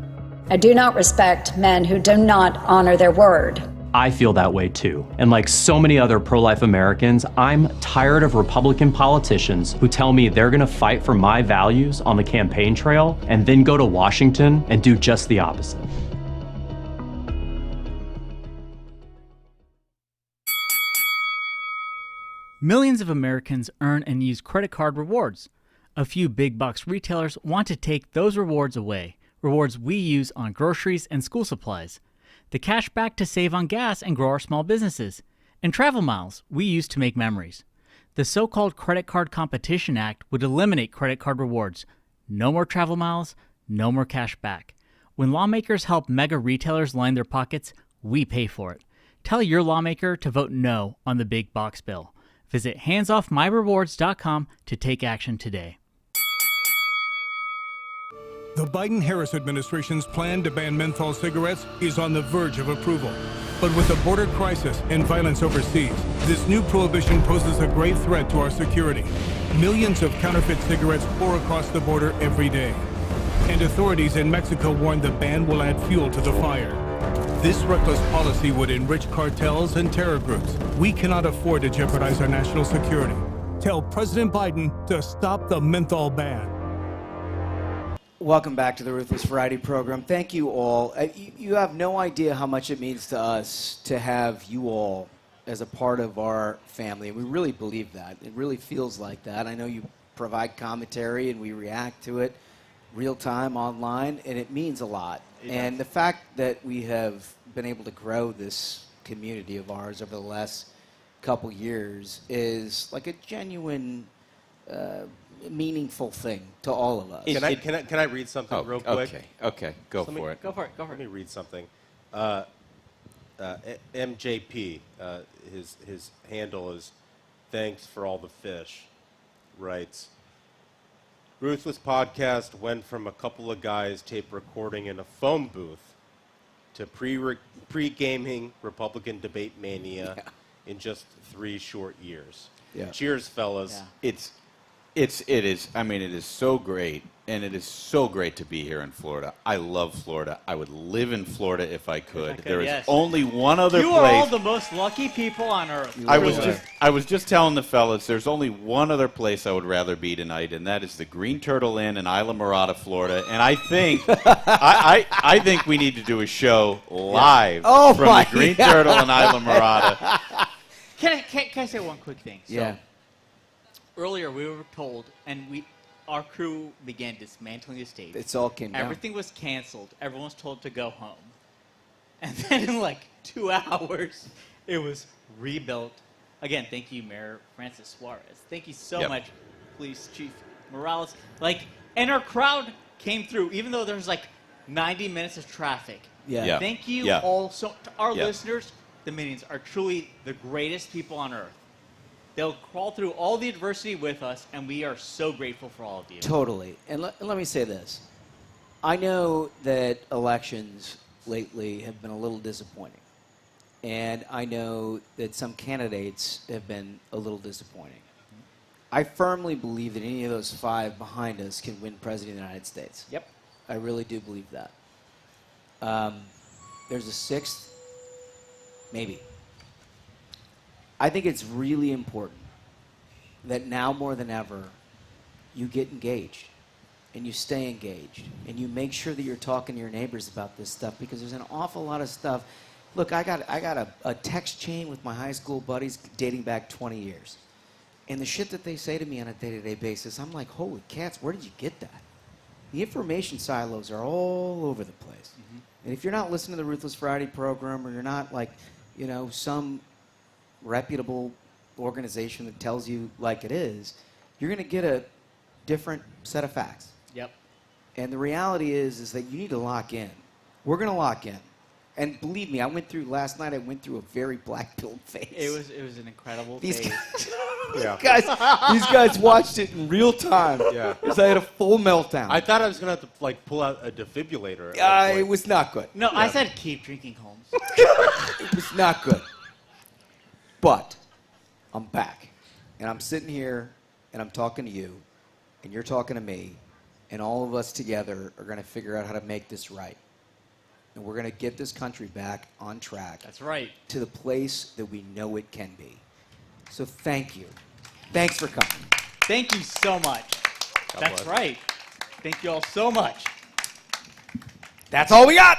I do not respect men who do not honor their word. I feel that way too. And like so many other pro-life Americans, I'm tired of Republican politicians who tell me they're gonna fight for my values on the campaign trail and then go to Washington and do just the opposite. Millions of Americans earn and use credit card rewards. A few big box retailers want to take those rewards away, rewards we use on groceries and school supplies. The cash back to save on gas and grow our small businesses. And travel miles we use to make memories. The so-called Credit Card Competition Act would eliminate credit card rewards. No more travel miles, no more cash back. When lawmakers help mega retailers line their pockets, we pay for it. Tell your lawmaker to vote no on the big box bill. Visit handsoffmyrewards.com to take action today. The Biden-Harris administration's plan to ban menthol cigarettes is on the verge of approval. But with the border crisis and violence overseas, this new prohibition poses a grave threat to our security. Millions of counterfeit cigarettes pour across the border every day. And authorities in Mexico warn the ban will add fuel to the fire. This reckless policy would enrich cartels and terror groups. We cannot afford to jeopardize our national security. Tell President Biden to stop the menthol ban. Welcome back to the Ruthless Variety program. Thank you all. You have no idea how much it means to us to have you all as a part of our family. We really believe that. It really feels like that. I know you provide commentary and we react to it real time online, and it means a lot. And the fact that we have been able to grow this community of ours over the last couple years is like a genuine, meaningful thing to all of us. Can I read something real quick? Okay, go for it. Go for it. Let me read something. MJP, his handle is thanks for all the fish, writes, Ruthless podcast went from a couple of guys tape recording in a phone booth to pre-gaming Republican debate mania in just 3 short years. Yeah. Cheers, fellas. Yeah. It is. I mean, it is so great, and it is so great to be here in Florida. I love Florida. I would live in Florida if I could. There is only one other place. You are all the most lucky people on earth. I was just telling the fellas, there's only one other place I would rather be tonight, and that is the Green Turtle Inn in Isla Mirada, Florida. And I think I think we need to do a show live from the Green Turtle in Isla Mirada. Can I say one quick thing? So, yeah. Earlier, we were told, and our crew began dismantling the stage. It's all came down. Everything was canceled. Everyone was told to go home. And then in like 2 hours, it was rebuilt. Again, thank you, Mayor Francis Suarez. Thank you so much, Police Chief Morales. And our crowd came through, even though there was 90 minutes of traffic. Yeah. Thank you all. So to our listeners, the Minions are truly the greatest people on earth. They'll crawl through all the adversity with us, and we are so grateful for all of you. Totally. And let me say this. I know that elections lately have been a little disappointing. And I know that some candidates have been a little disappointing. I firmly believe that any of those 5 behind us can win President of the United States. Yep. I really do believe that. There's a 6th, maybe. I think it's really important that now more than ever, you get engaged and you stay engaged and you make sure that you're talking to your neighbors about this stuff, because there's an awful lot of stuff. Look, I got a text chain with my high school buddies dating back 20 years. And the shit that they say to me on a day-to-day basis, I'm like, holy cats, where did you get that? The information silos are all over the place. Mm-hmm. And if you're not listening to the Ruthless Variety program, or you're not some reputable organization that tells you like it is, you're going to get a different set of facts. Yep. And the reality is that you need to lock in. We're going to lock in. And believe me, last night I went through a very black-pilled phase. It was an incredible phase. These guys watched it in real time. Yeah. Because I had a full meltdown. I thought I was going to have to pull out a defibrillator. It was not good. No, I said keep drinking, Holmes. It was not good. But I'm back, and I'm sitting here, and I'm talking to you, and you're talking to me, and all of us together are going to figure out how to make this right. And and we're going to get this country back on track. That's right. To the place that we know it can be. So thank you. Thanks for coming. Thank you so much. That's right. Thank you all so much. That's all we got.